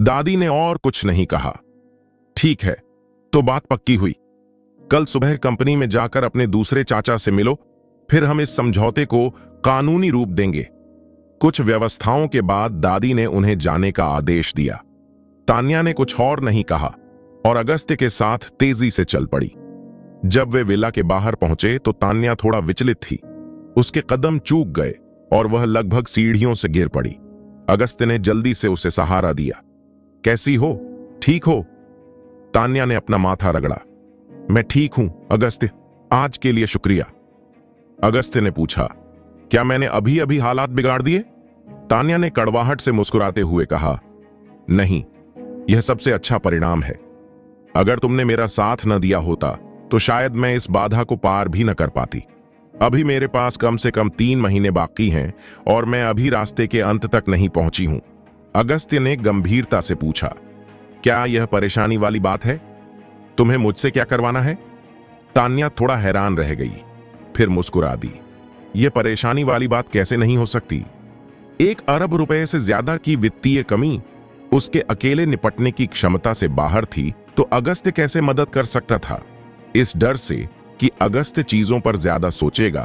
दादी ने और कुछ नहीं कहा। ठीक है, तो बात पक्की हुई। कल सुबह कंपनी में जाकर अपने दूसरे चाचा से मिलो, फिर हम इस समझौते को कानूनी रूप देंगे। कुछ व्यवस्थाओं के बाद दादी ने उन्हें जाने का आदेश दिया। तान्या ने कुछ और नहीं कहा और अगस्त्य के साथ तेजी से चल पड़ी। जब वे विला के बाहर पहुंचे तो तान्या थोड़ा विचलित थी। उसके कदम चूक गए और वह लगभग सीढ़ियों से गिर पड़ी। अगस्त्य ने जल्दी से उसे सहारा दिया। कैसी हो? ठीक हो? तान्या ने अपना माथा रगड़ा। मैं ठीक हूं अगस्त्य, आज के लिए शुक्रिया। अगस्त्य ने पूछा, क्या मैंने अभी अभी हालात बिगाड़ दिए? तान्या ने कड़वाहट से मुस्कुराते हुए कहा, नहीं, यह सबसे अच्छा परिणाम है। अगर तुमने मेरा साथ न दिया होता तो शायद मैं इस बाधा को पार भी न कर पाती। अभी मेरे पास कम से कम 3 महीने बाकी हैं और मैं अभी रास्ते के अंत तक नहीं पहुंची हूं। अगस्त्य ने गंभीरता से पूछा, क्या यह परेशानी वाली बात है? तुम्हें मुझसे क्या करवाना है? तान्या थोड़ा हैरान रह गई, फिर मुस्कुरा दी। यह परेशानी वाली बात कैसे नहीं हो सकती? 1 अरब रुपए से ज्यादा की वित्तीय कमी उसके अकेले निपटने की क्षमता से बाहर थी, तो अगस्त्य कैसे मदद कर सकता था? इस डर से कि अगस्त्य चीजों पर ज्यादा सोचेगा,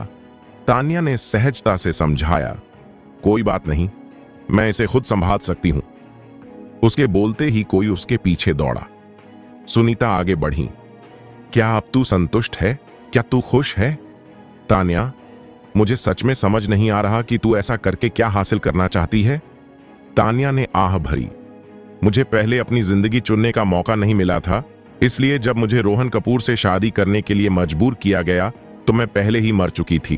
तान्या ने सहजता से समझाया, कोई बात नहीं, मैं इसे खुद संभाल सकती हूं। उसके बोलते ही कोई उसके पीछे दौड़ा। सुनीता आगे बढ़ी। क्या अब तू संतुष्ट है? क्या तू खुश है? तान्या, मुझे सच में समझ नहीं आ रहा कि तू ऐसा करके क्या हासिल करना चाहती है। तान्या ने आह भरी। मुझे पहले अपनी जिंदगी चुनने का मौका नहीं मिला था, इसलिए जब मुझे रोहन कपूर से शादी करने के लिए मजबूर किया गया तो मैं पहले ही मर चुकी थी।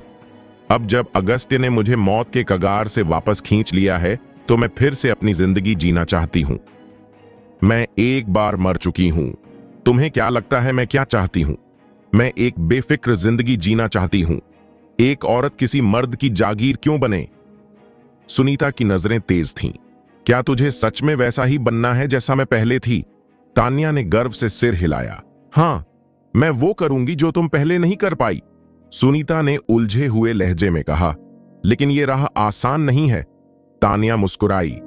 अब जब अगस्त्य ने मुझे मौत के कगार से वापस खींच लिया है तो मैं फिर से अपनी जिंदगी जीना चाहती हूं। मैं एक बार मर चुकी हूं। तुम्हें क्या लगता है मैं क्या चाहती हूं? मैं एक बेफिक्र जिंदगी जीना चाहती हूं। एक औरत किसी मर्द की जागीर क्यों बने? सुनीता की नजरें तेज थीं। क्या तुझे सच में वैसा ही बनना है जैसा मैं पहले थी? तान्या ने गर्व से सिर हिलाया। हां, मैं वो करूंगी जो तुम पहले नहीं कर पाई। सुनीता ने उलझे हुए लहजे में कहा, लेकिन यह राह आसान नहीं है। तान्या मुस्कुराई।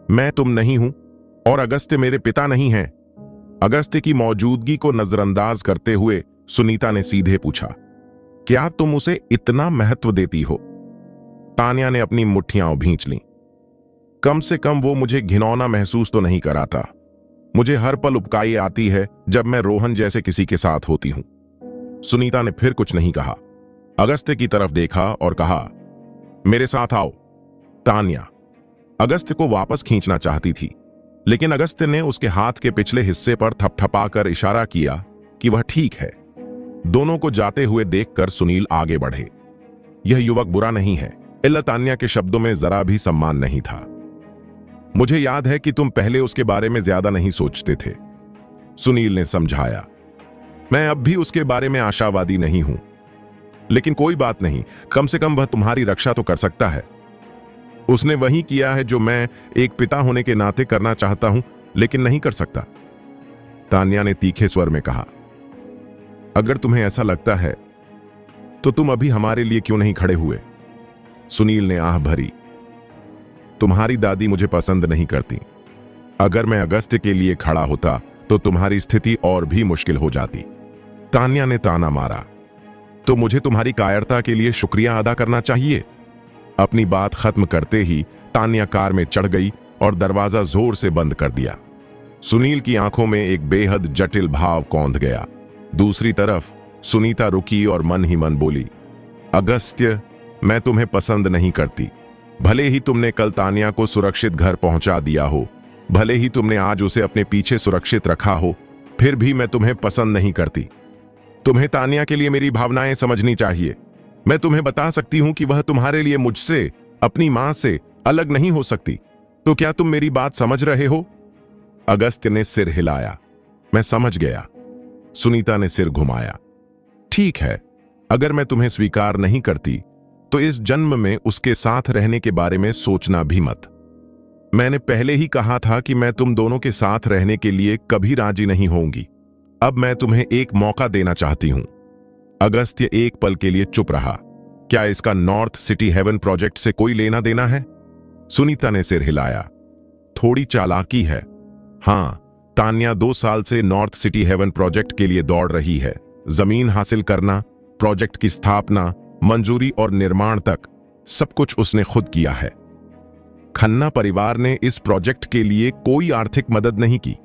मैं तुम नहीं हूं और अगस्त्य मेरे पिता नहीं हैं। अगस्त्य की मौजूदगी को नजरअंदाज करते हुए सुनीता ने सीधे पूछा, क्या तुम उसे इतना महत्व देती हो? तान्या ने अपनी मुट्ठियां भींच लीं। कम से कम वो मुझे घिनौना महसूस तो नहीं कराता। मुझे हर पल उबकाई आती है जब मैं रोहन जैसे किसी के साथ होती हूं। सुनीता ने फिर कुछ नहीं कहा। अगस्त्य की तरफ देखा और कहा, मेरे साथ आओ। तान्या अगस्त्य को वापस खींचना चाहती थी, लेकिन अगस्त्य ने उसके हाथ के पिछले हिस्से पर थपथपाकर इशारा किया कि वह ठीक है। दोनों को जाते हुए देखकर सुनील आगे बढ़े। यह युवक बुरा नहीं है। इल्ला तान्या के शब्दों में जरा भी सम्मान नहीं था। मुझे याद है कि तुम पहले उसके बारे में ज्यादा नहीं सोचते थे, सुनील ने समझाया। मैं अब भी उसके बारे में आशावादी नहीं हूं, लेकिन कोई बात नहीं, कम से कम वह तुम्हारी रक्षा तो कर सकता है। उसने वही किया है जो मैं एक पिता होने के नाते करना चाहता हूं, लेकिन नहीं कर सकता। तान्या ने तीखे स्वर में कहा, अगर तुम्हें ऐसा लगता है तो तुम अभी हमारे लिए क्यों नहीं खड़े हुए? सुनील ने आह भरी। तुम्हारी दादी मुझे पसंद नहीं करती। अगर मैं अगस्त्य के लिए खड़ा होता तो तुम्हारी स्थिति और भी मुश्किल हो जाती। तान्या ने ताना मारा। तो मुझे तुम्हारी कायरता के लिए शुक्रिया अदा करना चाहिए। अपनी बात खत्म करते ही तान्या कार में चढ़ गई और दरवाजा जोर से बंद कर दिया। सुनील की आंखों में एक बेहद जटिल भाव कौंध गया। दूसरी तरफ सुनीता रुकी और मन ही मन बोली, अगस्त्य, मैं तुम्हें पसंद नहीं करती। भले ही तुमने कल तान्या को सुरक्षित घर पहुंचा दिया हो, भले ही तुमने आज उसे अपने पीछे सुरक्षित रखा हो, फिर भी मैं तुम्हें पसंद नहीं करती। तुम्हें तान्या के लिए मेरी भावनाएं समझनी चाहिए। मैं तुम्हें बता सकती हूं कि वह तुम्हारे लिए मुझसे, अपनी मां से अलग नहीं हो सकती। तो क्या तुम मेरी बात समझ रहे हो? अगस्त्य ने सिर हिलाया। मैं समझ गया। सुनीता ने सिर घुमाया। ठीक है, अगर मैं तुम्हें स्वीकार नहीं करती तो इस जन्म में उसके साथ रहने के बारे में सोचना भी मत। मैंने पहले ही कहा था कि मैं तुम दोनों के साथ रहने के लिए कभी राजी नहीं होंगी। अब मैं तुम्हें एक मौका देना चाहती हूं। अगस्त्य एक पल के लिए चुप रहा। क्या इसका नॉर्थ सिटी हेवन प्रोजेक्ट से कोई लेना देना है? सुनीता ने सिर हिलाया। थोड़ी चालाकी है। हाँ, तान्या 2 साल से नॉर्थ सिटी हेवन प्रोजेक्ट के लिए दौड़ रही है। जमीन हासिल करना, प्रोजेक्ट की स्थापना, मंजूरी और निर्माण तक सब कुछ उसने खुद किया है। खन्ना परिवार ने इस प्रोजेक्ट के लिए कोई आर्थिक मदद नहीं की।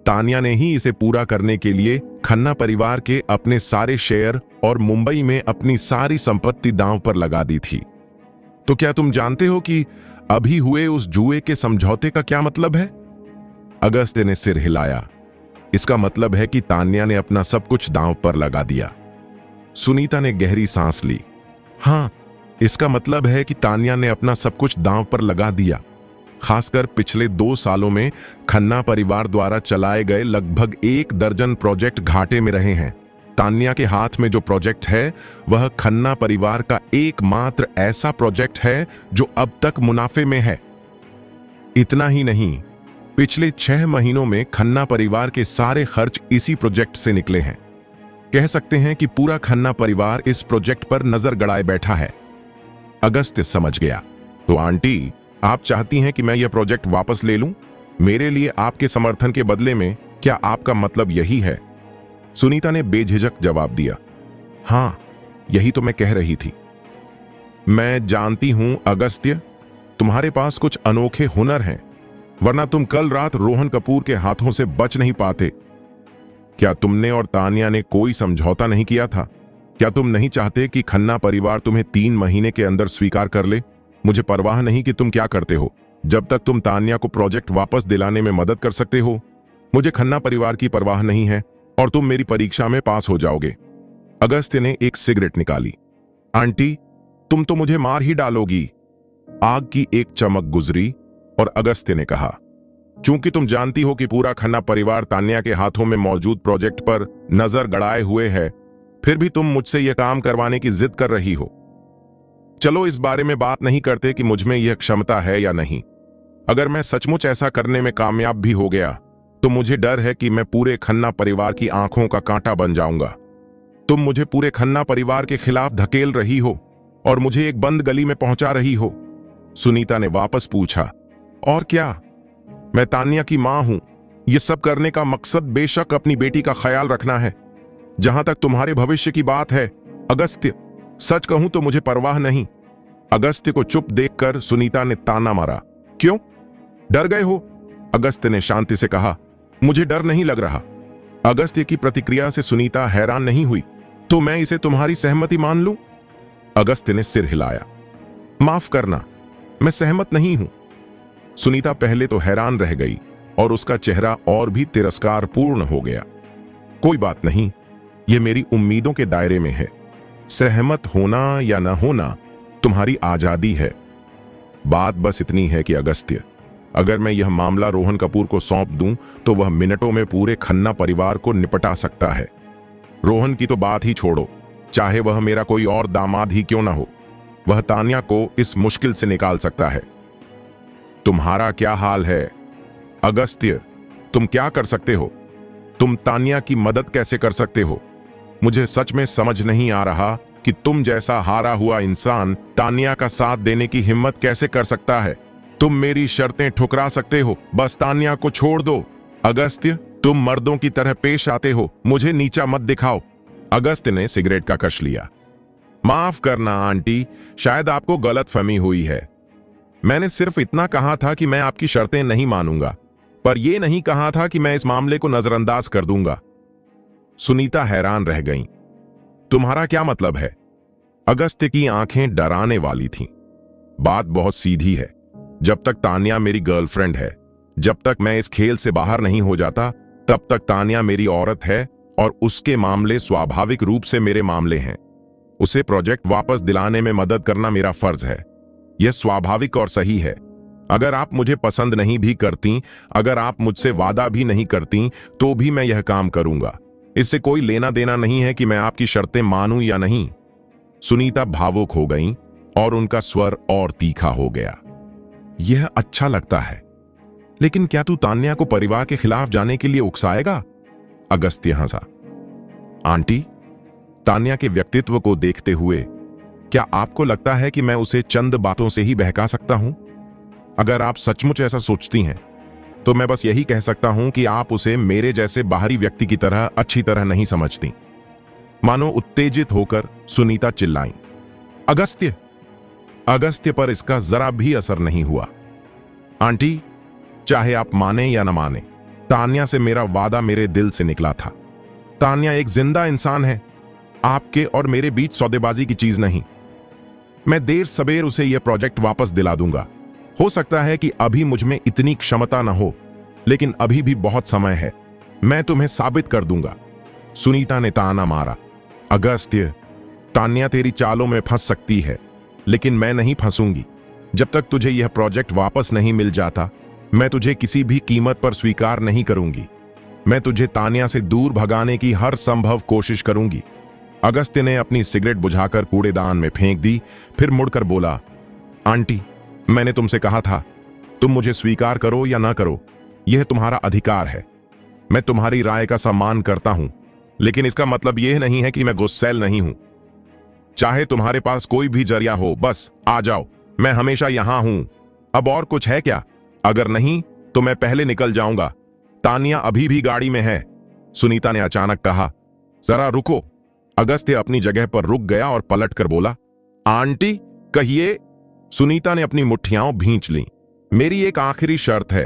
तान्या ने ही इसे पूरा करने के लिए खन्ना परिवार के अपने सारे शेयर और मुंबई में अपनी सारी संपत्ति दांव पर लगा दी थी। तो क्या तुम जानते हो कि अभी हुए उस जुए के समझौते का क्या मतलब है? अगस्त्य ने सिर हिलाया। इसका मतलब है कि तान्या ने अपना सब कुछ दांव पर लगा दिया। सुनीता ने गहरी सांस ली। हाँ, इसका मतलब है कि तान्या ने अपना सब कुछ दांव पर लगा दिया। खासकर पिछले 2 सालों में खन्ना परिवार द्वारा चलाए गए लगभग 1 दर्जन प्रोजेक्ट घाटे में रहे हैं। तान्या के हाथ में जो प्रोजेक्ट है वह खन्ना परिवार का एकमात्र ऐसा प्रोजेक्ट है जो अब तक मुनाफे में है। इतना ही नहीं, पिछले 6 महीनों में खन्ना परिवार के सारे खर्च इसी प्रोजेक्ट से निकले हैं। कह सकते हैं कि पूरा खन्ना परिवार इस प्रोजेक्ट पर नजर गड़ाए बैठा है। अगस्त्य समझ गया। तो आंटी, आप चाहती हैं कि मैं यह प्रोजेक्ट वापस ले लूं? मेरे लिए आपके समर्थन के बदले में क्या आपका मतलब यही है? सुनीता ने बेझिझक जवाब दिया। हां, यही तो मैं कह रही थी। मैं जानती हूं अगस्त्य, तुम्हारे पास कुछ अनोखे हुनर हैं, वरना तुम कल रात रोहन कपूर के हाथों से बच नहीं पाते। क्या तुमने और तान्या ने कोई समझौता नहीं किया था? क्या तुम नहीं चाहते कि खन्ना परिवार तुम्हें 3 महीने के अंदर स्वीकार कर ले? मुझे परवाह नहीं कि तुम क्या करते हो, जब तक तुम तान्या को प्रोजेक्ट वापस दिलाने में मदद कर सकते हो। मुझे खन्ना परिवार की परवाह नहीं है और तुम मेरी परीक्षा में पास हो जाओगे। अगस्त्य ने एक सिगरेट निकाली। आंटी, तुम तो मुझे मार ही डालोगी। आग की एक चमक गुजरी और अगस्त्य ने कहा, चूंकि तुम जानती हो कि पूरा खन्ना परिवार तान्या के हाथों में मौजूद प्रोजेक्ट पर नजर गड़ाए हुए है, फिर भी तुम मुझसे यह काम करवाने की जिद कर रही हो। चलो इस बारे में बात नहीं करते कि मुझमें यह क्षमता है या नहीं। अगर मैं सचमुच ऐसा करने में कामयाब भी हो गया तो मुझे डर है कि मैं पूरे खन्ना परिवार की आंखों का कांटा बन जाऊंगा। तुम मुझे पूरे खन्ना परिवार के खिलाफ धकेल रही हो और मुझे एक बंद गली में पहुंचा रही हो। सुनीता ने वापस पूछा, और क्या? मैं तान्या की मां हूं। यह सब करने का मकसद बेशक अपनी बेटी का ख्याल रखना है। जहां तक तुम्हारे भविष्य की बात है अगस्त्य, सच कहूं तो मुझे परवाह नहीं। अगस्त्य को चुप देखकर सुनीता ने ताना मारा। क्यों, डर गए हो? अगस्त्य ने शांति से कहा, मुझे डर नहीं लग रहा। अगस्त्य की प्रतिक्रिया से सुनीता हैरान नहीं हुई। तो मैं इसे तुम्हारी सहमति मान लूं? अगस्त्य ने सिर हिलाया। माफ करना, मैं सहमत नहीं हूं। सुनीता पहले तो हैरान रह गई और उसका चेहरा और भी तिरस्कारपूर्ण हो गया। कोई बात नहीं, यह मेरी उम्मीदों के दायरे में है। सहमत होना या न होना तुम्हारी आजादी है। बात बस इतनी है कि अगस्त्य, अगर मैं यह मामला रोहन कपूर को सौंप दूं तो वह मिनटों में पूरे खन्ना परिवार को निपटा सकता है। रोहन की तो बात ही छोड़ो, चाहे वह मेरा कोई और दामाद ही क्यों ना हो, वह तान्या को इस मुश्किल से निकाल सकता है। तुम्हारा क्या हाल है अगस्त्य? तुम क्या कर सकते हो? तुम तान्या की मदद कैसे कर सकते हो? मुझे सच में समझ नहीं आ रहा कि तुम जैसा हारा हुआ इंसान तान्या का साथ देने की हिम्मत कैसे कर सकता है। तुम मेरी शर्तें ठुकरा सकते हो, बस तान्या को छोड़ दो। अगस्त्य, तुम मर्दों की तरह पेश आते हो, मुझे नीचा मत दिखाओ। अगस्त्य ने सिगरेट का कश लिया। माफ करना आंटी, शायद आपको गलतफहमी हुई है। मैंने सिर्फ इतना कहा था कि मैं आपकी शर्तें नहीं मानूंगा, पर यह नहीं कहा था कि मैं इस मामले को नजरअंदाज कर दूंगा। सुनीता हैरान रह गईं। तुम्हारा क्या मतलब है? अगस्त्य की आंखें डराने वाली थीं। बात बहुत सीधी है। जब तक तान्या मेरी गर्लफ्रेंड है, जब तक मैं इस खेल से बाहर नहीं हो जाता, तब तक तान्या मेरी औरत है और उसके मामले स्वाभाविक रूप से मेरे मामले हैं। उसे प्रोजेक्ट वापस दिलाने में मदद करना मेरा फर्ज है। यह स्वाभाविक और सही है। अगर आप मुझे पसंद नहीं भी करती, अगर आप मुझसे वादा भी नहीं करती, तो भी मैं यह काम करूंगा। इससे कोई लेना देना नहीं है कि मैं आपकी शर्तें मानूं या नहीं। सुनीता भावुक हो गईं और उनका स्वर और तीखा हो गया। यह अच्छा लगता है, लेकिन क्या तू तान्या को परिवार के खिलाफ जाने के लिए उकसाएगा? अगस्त्य हंसा। आंटी, तान्या के व्यक्तित्व को देखते हुए क्या आपको लगता है कि मैं उसे चंद बातों से ही बहका सकता हूं? अगर आप सचमुच ऐसा सोचती हैं तो मैं बस यही कह सकता हूं कि आप उसे मेरे जैसे बाहरी व्यक्ति की तरह अच्छी तरह नहीं समझती। मानो उत्तेजित होकर सुनीता चिल्लाई। अगस्त्य। अगस्त्य पर इसका जरा भी असर नहीं हुआ। आंटी, चाहे आप माने या न माने, तान्या से मेरा वादा मेरे दिल से निकला था। तान्या एक जिंदा इंसान है, आपके और मेरे बीच सौदेबाजी की चीज नहीं। मैं देर सबेर उसे यह प्रोजेक्ट वापस दिला दूंगा। हो सकता है कि अभी मुझ में इतनी क्षमता न हो, लेकिन अभी भी बहुत समय है। मैं तुम्हें साबित कर दूंगा। सुनीता ने ताना मारा। अगस्त्य, तान्या तेरी चालों में फंस सकती है, लेकिन मैं नहीं फंसूंगी। जब तक तुझे यह प्रोजेक्ट वापस नहीं मिल जाता, मैं तुझे किसी भी कीमत पर स्वीकार नहीं करूंगी। मैं तुझे तान्या से दूर भगाने की हर संभव कोशिश करूंगी। अगस्त्य ने अपनी सिगरेट बुझाकर कूड़ेदान में फेंक दी, फिर मुड़कर बोला, आंटी, मैंने तुमसे कहा था, तुम मुझे स्वीकार करो या ना करो, यह तुम्हारा अधिकार है। मैं तुम्हारी राय का सम्मान करता हूं, लेकिन इसका मतलब यह नहीं है कि मैं गुस्सैल नहीं हूं। चाहे तुम्हारे पास कोई भी जरिया हो, बस आ जाओ, मैं हमेशा यहां हूं। अब और कुछ है क्या? अगर नहीं तो मैं पहले निकल जाऊंगा। तान्या अभी भी गाड़ी में है। सुनीता ने अचानक कहा। जरा रुको। अगस्त्य अपनी जगह पर रुक गया और पलटकर बोला, आंटी, कहिए। सुनीता ने अपनी मुट्ठियां भींच लीं। मेरी एक आखिरी शर्त है।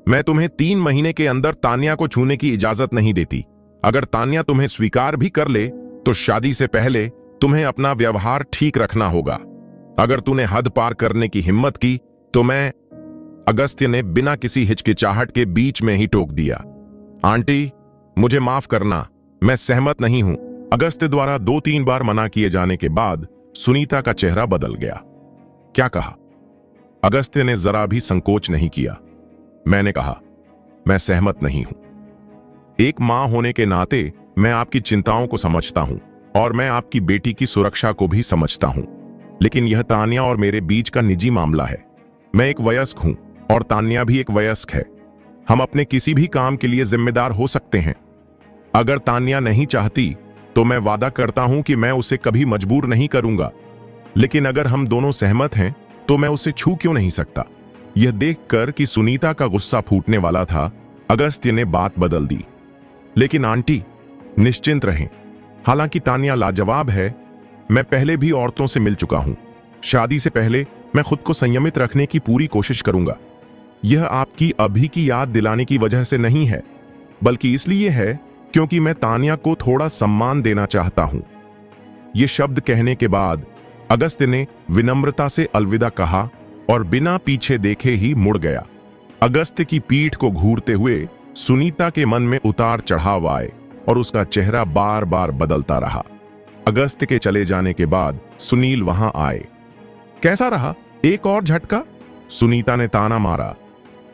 मैं तुम्हें 3 महीने के अंदर तान्या को छूने की इजाजत नहीं देती। अगर तान्या तुम्हें स्वीकार भी कर ले, तो शादी से पहले तुम्हें अपना व्यवहार ठीक रखना होगा। अगर तूने हद पार करने की हिम्मत की तो मैं। अगस्त्य ने बिना किसी हिचकिचाहट के बीच में ही टोक दिया। आंटी, मुझे माफ करना, मैं सहमत नहीं हूं। अगस्त्य द्वारा 2-3 बार मना किए जाने के बाद सुनीता का चेहरा बदल गया। क्या कहा? अगस्त्य ने जरा भी संकोच नहीं किया। मैंने कहा, मैं सहमत नहीं हूं। एक मां होने के नाते मैं आपकी चिंताओं को समझता हूं और मैं आपकी बेटी की सुरक्षा को भी समझता हूं, लेकिन यह तान्या और मेरे बीच का निजी मामला है। मैं एक वयस्क हूं और तान्या भी एक वयस्क है। हम अपने किसी भी काम के लिए जिम्मेदार हो सकते हैं। अगर तान्या नहीं चाहती तो मैं वादा करता हूं कि मैं उसे कभी मजबूर नहीं करूंगा, लेकिन अगर हम दोनों सहमत हैं तो मैं उसे छू क्यों नहीं सकता? यह देखकर कि सुनीता का गुस्सा फूटने वाला था, अगस्त्य ने बात बदल दी। लेकिन आंटी, निश्चिंत रहें। हालांकि तान्या लाजवाब है, मैं पहले भी औरतों से मिल चुका हूं। शादी से पहले मैं खुद को संयमित रखने की पूरी कोशिश करूंगा। यह आपकी अभी की याद दिलाने की वजह से नहीं है, बल्कि इसलिए है क्योंकि मैं तान्या को थोड़ा सम्मान देना चाहता हूं। यह शब्द कहने के बाद अगस्त्य ने विनम्रता से अलविदा कहा और बिना पीछे देखे ही मुड़ गया। अगस्त्य की पीठ को घूरते हुए सुनीता के मन में उतार चढ़ाव आए और उसका चेहरा बार बार बदलता रहा। अगस्त्य के चले जाने के बाद सुनील वहां आए। कैसा रहा? एक और झटका? सुनीता ने ताना मारा।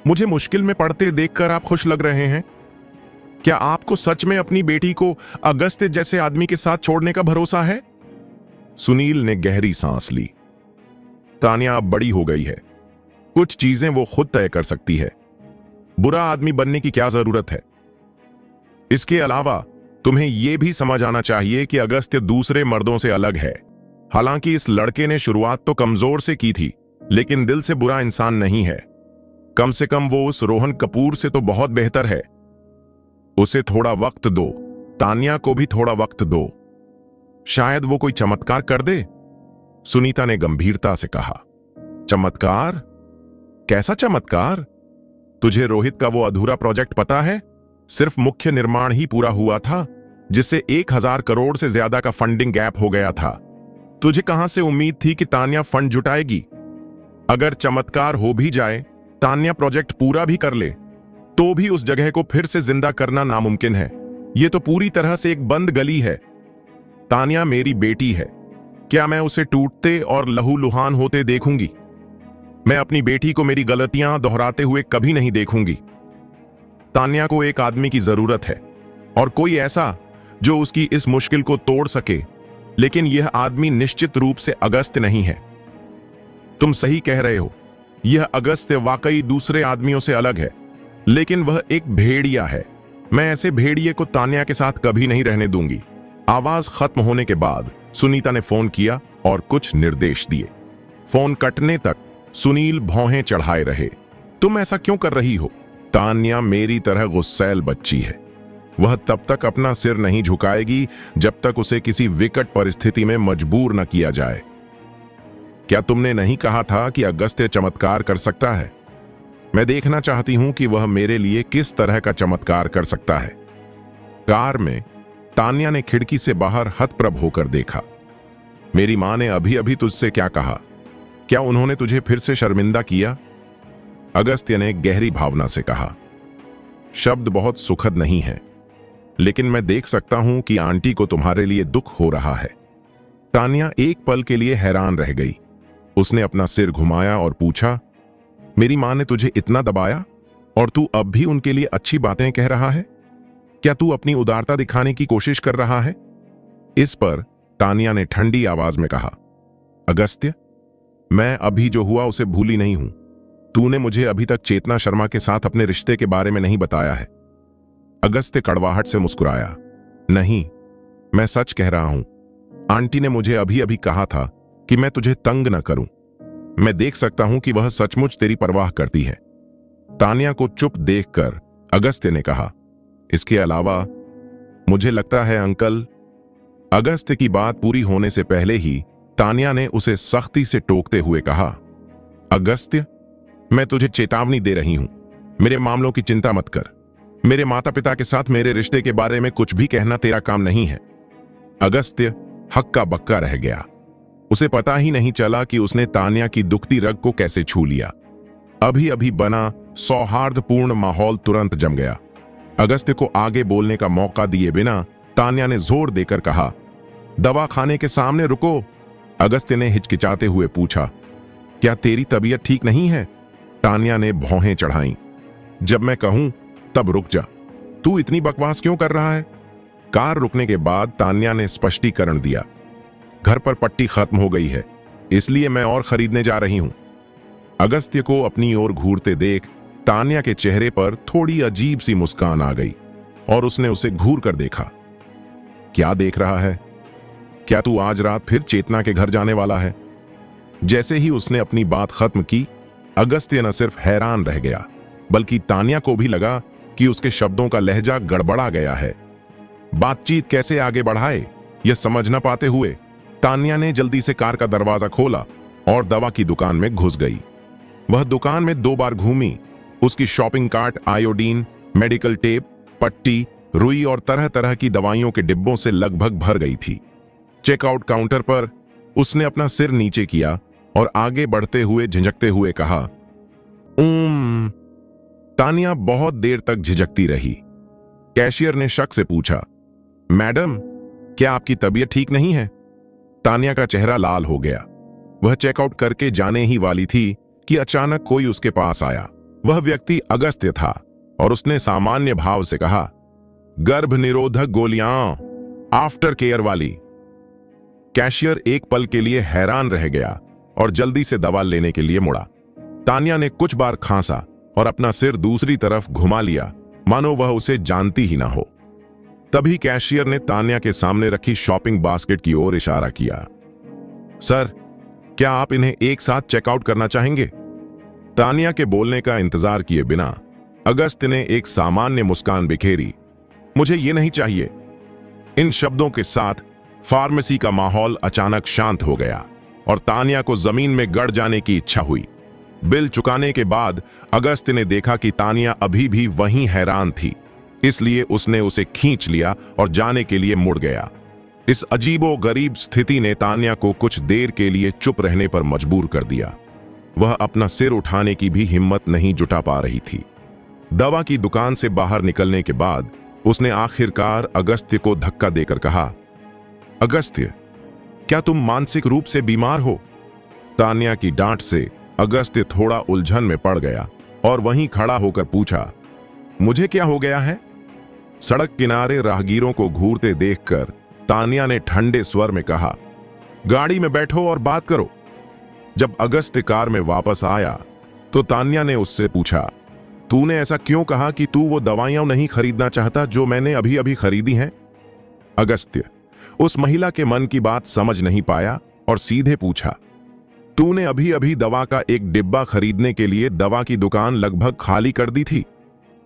मुझे मुश्किल में पड़ते देखकर आप खुश लग रहे हैं। क्या आपको सच में अपनी बेटी को अगस्त्य जैसे आदमी के साथ छोड़ने का भरोसा है? सुनील ने गहरी सांस ली। तान्या अब बड़ी हो गई है, कुछ चीजें वो खुद तय कर सकती है। बुरा आदमी बनने की क्या जरूरत है? इसके अलावा तुम्हें यह भी समझ आना चाहिए कि अगस्त्य दूसरे मर्दों से अलग है। हालांकि इस लड़के ने शुरुआत तो कमजोर से की थी, लेकिन दिल से बुरा इंसान नहीं है। कम से कम वो उस रोहन कपूर से तो बहुत बेहतर है। उसे थोड़ा वक्त दो, तान्या को भी थोड़ा वक्त दो, शायद वो कोई चमत्कार कर दे। सुनीता ने गंभीरता से कहा। चमत्कार? कैसा चमत्कार? तुझे रोहित का वो अधूरा प्रोजेक्ट पता है? सिर्फ मुख्य निर्माण ही पूरा हुआ था, जिससे 1000 करोड़ से ज्यादा का फंडिंग गैप हो गया था। तुझे कहां से उम्मीद थी कि तान्या फंड जुटाएगी? अगर चमत्कार हो भी जाए, तान्या प्रोजेक्ट पूरा भी कर ले, तो भी उस जगह को फिर से जिंदा करना नामुमकिन है। यह तो पूरी तरह से एक बंद गली है। तान्या मेरी बेटी है। क्या मैं उसे टूटते और लहूलुहान होते देखूंगी? मैं अपनी बेटी को मेरी गलतियां दोहराते हुए कभी नहीं देखूंगी। तान्या को एक आदमी की जरूरत है, और कोई ऐसा जो उसकी इस मुश्किल को तोड़ सके, लेकिन यह आदमी निश्चित रूप से अगस्त्य नहीं है। तुम सही कह रहे हो, यह अगस्त्य वाकई दूसरे आदमियों से अलग है, लेकिन वह एक भेड़िया है। मैं ऐसे भेड़िए को तान्या के साथ कभी नहीं रहने दूंगी। आवाज खत्म होने के बाद सुनीता ने फोन किया और कुछ निर्देश दिए। फोन कटने तक सुनील भौहें चढ़ाए रहे। तुम ऐसा क्यों कर रही हो? तान्या मेरी तरह गुस्सैल बच्ची है। वह तब तक अपना सिर नहीं झुकाएगी जब तक उसे किसी विकट परिस्थिति में मजबूर न किया जाए। क्या तुमने नहीं कहा था कि अगस्त्य चमत्कार कर सकता है? मैं देखना चाहती हूं कि वह मेरे लिए किस तरह का चमत्कार कर सकता है। कार में तान्या ने खिड़की से बाहर हतप्रभ होकर देखा। मेरी मां ने अभी अभी तुझसे क्या कहा? क्या उन्होंने तुझे फिर से शर्मिंदा किया? अगस्त्य ने गहरी भावना से कहा। शब्द बहुत सुखद नहीं है, लेकिन मैं देख सकता हूं कि आंटी को तुम्हारे लिए दुख हो रहा है। तान्या एक पल के लिए हैरान रह गई। उसने अपना सिर घुमाया और पूछा, मेरी मां ने तुझे इतना दबाया और तू अब भी उनके लिए अच्छी बातें कह रहा है? क्या तू अपनी उदारता दिखाने की कोशिश कर रहा है? इस पर तान्या ने ठंडी आवाज में कहा, अगस्त्य, मैं अभी जो हुआ उसे भूली नहीं हूं। तूने मुझे अभी तक चेतना शर्मा के साथ अपने रिश्ते के बारे में नहीं बताया है। अगस्त्य कड़वाहट से मुस्कुराया, नहीं, मैं सच कह रहा हूं। आंटी ने मुझे अभी अभी कहा था कि मैं तुझे तंग न करूं। मैं देख सकता हूं कि वह सचमुच तेरी परवाह करती है। तान्या को चुप देखकर अगस्त्य ने कहा, इसके अलावा मुझे लगता है अंकल। अगस्त्य की बात पूरी होने से पहले ही तान्या ने उसे सख्ती से टोकते हुए कहा, अगस्त्य, मैं तुझे चेतावनी दे रही हूं। मेरे मामलों की चिंता मत कर। मेरे माता पिता के साथ मेरे रिश्ते के बारे में कुछ भी कहना तेरा काम नहीं है। अगस्त्य हक्का बक्का रह गया। उसे पता ही नहीं चला कि उसने तान्या की दुखती रग को कैसे छू लिया। अभी अभी बना सौहार्दपूर्ण माहौल तुरंत जम गया। अगस्त्य को आगे बोलने का मौका दिए बिना तान्या ने जोर देकर कहा, दवा खाने के सामने रुको। अगस्त्य ने हिचकिचाते हुए पूछा, क्या तेरी तबीयत ठीक नहीं है? तान्या ने भौहें चढ़ाईं। जब मैं कहूं तब रुक जा। तू इतनी बकवास क्यों कर रहा है? कार रुकने के बाद तान्या ने स्पष्टीकरण दिया, घर पर पट्टी खत्म हो गई है, इसलिए मैं और खरीदने जा रही हूं। अगस्त्य को अपनी ओर घूरते देख तान्या के चेहरे पर थोड़ी अजीब सी मुस्कान आ गई और उसने उसे घूर कर देखा। क्या देख रहा है? क्या तू आज रात फिर चेतना के घर जाने वाला है? जैसे ही उसने अपनी बात खत्म की, अगस्त्य न सिर्फ हैरान रह गया, बल्कि तान्या को भी लगा कि उसके शब्दों का लहजा गड़बड़ा गया है। बातचीत कैसे आगे बढ़ाए यह समझ न पाते हुए तान्या ने जल्दी से कार का दरवाजा खोला और दवा की दुकान में घुस गई। वह दुकान में 2 बार घूमी। उसकी shopping cart iodine, medical tape, पट्टी, रुई और तरह तरह की दवाइयों के डिब्बों से लगभग भर गई थी। चेकआउट काउंटर पर उसने अपना सिर नीचे किया और आगे बढ़ते हुए झिझकते हुए कहा, तान्या बहुत देर तक झिझकती रही। कैशियर ने शक से पूछा, मैडम, क्या आपकी तबीयत ठीक नहीं है? तान्या का चेहरा लाल हो गया। वह चेकआउट करके जाने ही वाली थी कि अचानक कोई उसके पास आया। वह व्यक्ति अगस्त्य था और उसने सामान्य भाव से कहा, गर्भ निरोधक गोलियां, आफ्टर केयर वाली। कैशियर एक पल के लिए हैरान रह गया और जल्दी से दवा लेने के लिए मुड़ा। तान्या ने कुछ बार खांसा और अपना सिर दूसरी तरफ घुमा लिया, मानो वह उसे जानती ही ना हो। तभी कैशियर ने तान्या के सामने रखी शॉपिंग बास्केट की ओर इशारा किया। सर, क्या आप इन्हें एक साथ चेकआउट करना चाहेंगे? तान्या के बोलने का इंतजार किए बिना अगस्त्य ने एक सामान्य मुस्कान बिखेरी। मुझे ये नहीं चाहिए। इन शब्दों के साथ फार्मेसी का माहौल अचानक शांत हो गया और तान्या को जमीन में गड़ जाने की इच्छा हुई। बिल चुकाने के बाद अगस्त्य ने देखा कि तान्या अभी भी वहीं हैरान थी, इसलिए उसने उसे खींच लिया और जाने के लिए मुड़ गया। इस अजीबो गरीब स्थिति ने तान्या को कुछ देर के लिए चुप रहने पर मजबूर कर दिया। वह अपना सिर उठाने की भी हिम्मत नहीं जुटा पा रही थी। दवा की दुकान से बाहर निकलने के बाद उसने आखिरकार अगस्त्य को धक्का देकर कहा, अगस्त्य, क्या तुम मानसिक रूप से बीमार हो? तान्या की डांट से अगस्त्य थोड़ा उलझन में पड़ गया और वहीं खड़ा होकर पूछा, मुझे क्या हो गया है? सड़क किनारे राहगीरों को घूरते देखकर तान्या ने ठंडे स्वर में कहा, गाड़ी में बैठो और बात करो। जब अगस्त्य कार में वापस आया तो तान्या ने उससे पूछा, तूने ऐसा क्यों कहा कि तू वो दवाइयां नहीं खरीदना चाहता जो मैंने अभी अभी खरीदी हैं? अगस्त्य उस महिला के मन की बात समझ नहीं पाया और सीधे पूछा, तूने अभी अभी दवा का एक डिब्बा खरीदने के लिए दवा की दुकान लगभग खाली कर दी थी।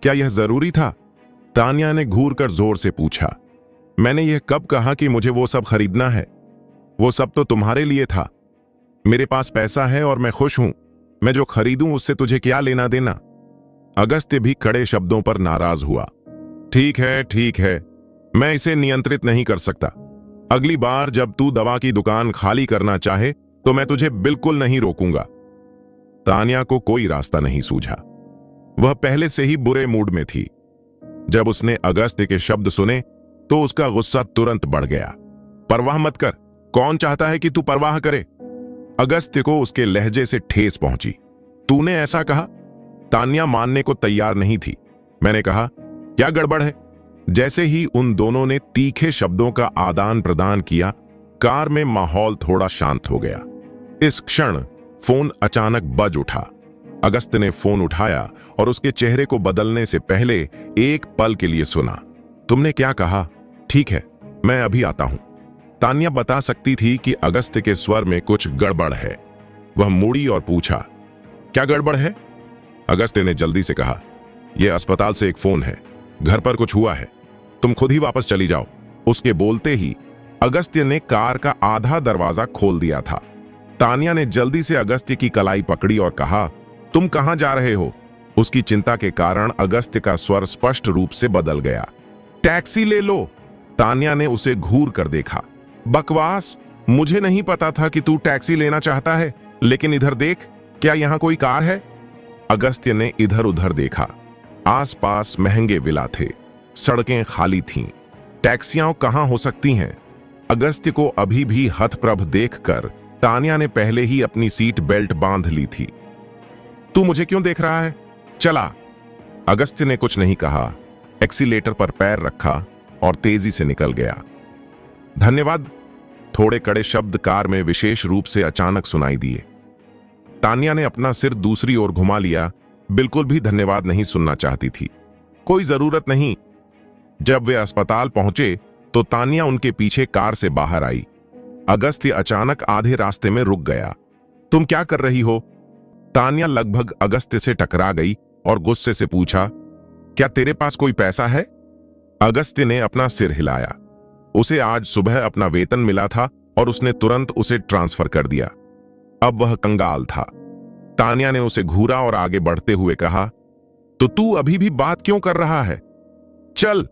क्या यह जरूरी था? तान्या ने घूर कर जोर से पूछा। मैंने यह कब कहा कि मुझे वो सब खरीदना है? वो सब तो तुम्हारे लिए था। मेरे पास पैसा है और मैं खुश हूं। मैं जो खरीदूं उससे तुझे क्या लेना देना? अगस्त्य भी कड़े शब्दों पर नाराज हुआ। ठीक है, मैं इसे नियंत्रित नहीं कर सकता। अगली बार जब तू दवा की दुकान खाली करना चाहे तो मैं तुझे बिल्कुल नहीं रोकूंगा। तान्या को कोई रास्ता नहीं सूझा। वह पहले से ही बुरे मूड में थी। जब उसने अगस्त्य के शब्द सुने तो उसका गुस्सा तुरंत बढ़ गया। परवाह मत कर। कौन चाहता है कि तू परवाह करे? अगस्त्य को उसके लहजे से ठेस पहुंची। तूने ऐसा कहा? तान्या मानने को तैयार नहीं थी। मैंने कहा, क्या गड़बड़ है? जैसे ही उन दोनों ने तीखे शब्दों का आदान प्रदान किया, कार में माहौल थोड़ा शांत हो गया। इस क्षण फोन अचानक बज उठा। अगस्त्य ने फोन उठाया और उसके चेहरे को बदलने से पहले एक पल के लिए सुना। तुमने क्या कहा? ठीक है, मैं अभी आता हूं। तान्या बता सकती थी कि अगस्त्य के स्वर में कुछ गड़बड़ है। वह मुड़ी और पूछा, क्या गड़बड़ है? अगस्त्य ने जल्दी से कहा, यह अस्पताल से एक फोन है। घर पर कुछ हुआ है। तुम खुद ही वापस चली जाओ। उसके बोलते ही अगस्त्य ने कार का आधा दरवाजा खोल दिया था। तान्या ने जल्दी से अगस्त्य की कलाई पकड़ी और कहा, तुम कहां जा रहे हो? उसकी चिंता के कारण अगस्त्य का स्वर स्पष्ट रूप से बदल गया। टैक्सी ले लो। तान्या ने उसे घूर कर देखा। बकवास, मुझे नहीं पता था कि तू टैक्सी लेना चाहता है, लेकिन इधर देख, क्या यहां कोई कार है? अगस्त्य ने इधर उधर देखा। आसपास महंगे विला थे, सड़कें खाली थीं। टैक्सियां कहां हो सकती हैं? अगस्त्य को अभी भी हतप्रभ देखकर तान्या ने पहले ही अपनी सीट बेल्ट बांध ली थी। तू मुझे क्यों देख रहा है? चला। अगस्त्य ने कुछ नहीं कहा, एक्सीलेटर पर पैर रखा और तेजी से निकल गया। धन्यवाद। थोड़े कड़े शब्द कार में विशेष रूप से अचानक सुनाई दिए। तान्या ने अपना सिर दूसरी ओर घुमा लिया। बिल्कुल भी धन्यवाद नहीं सुनना चाहती थी। कोई जरूरत नहीं। जब वे अस्पताल पहुंचे तो तान्या उनके पीछे कार से बाहर आई। अगस्त्य अचानक आधे रास्ते में रुक गया। तुम क्या कर रही हो? तान्या लगभग अगस्त्य से टकरा गई और गुस्से से पूछा, क्या तेरे पास कोई पैसा है? अगस्त्य ने अपना सिर हिलाया। उसे आज सुबह अपना वेतन मिला था और उसने तुरंत उसे ट्रांसफर कर दिया। अब वह कंगाल था। तान्या ने उसे घूरा और आगे बढ़ते हुए कहा, तो तू अभी भी बात क्यों कर रहा है? चल।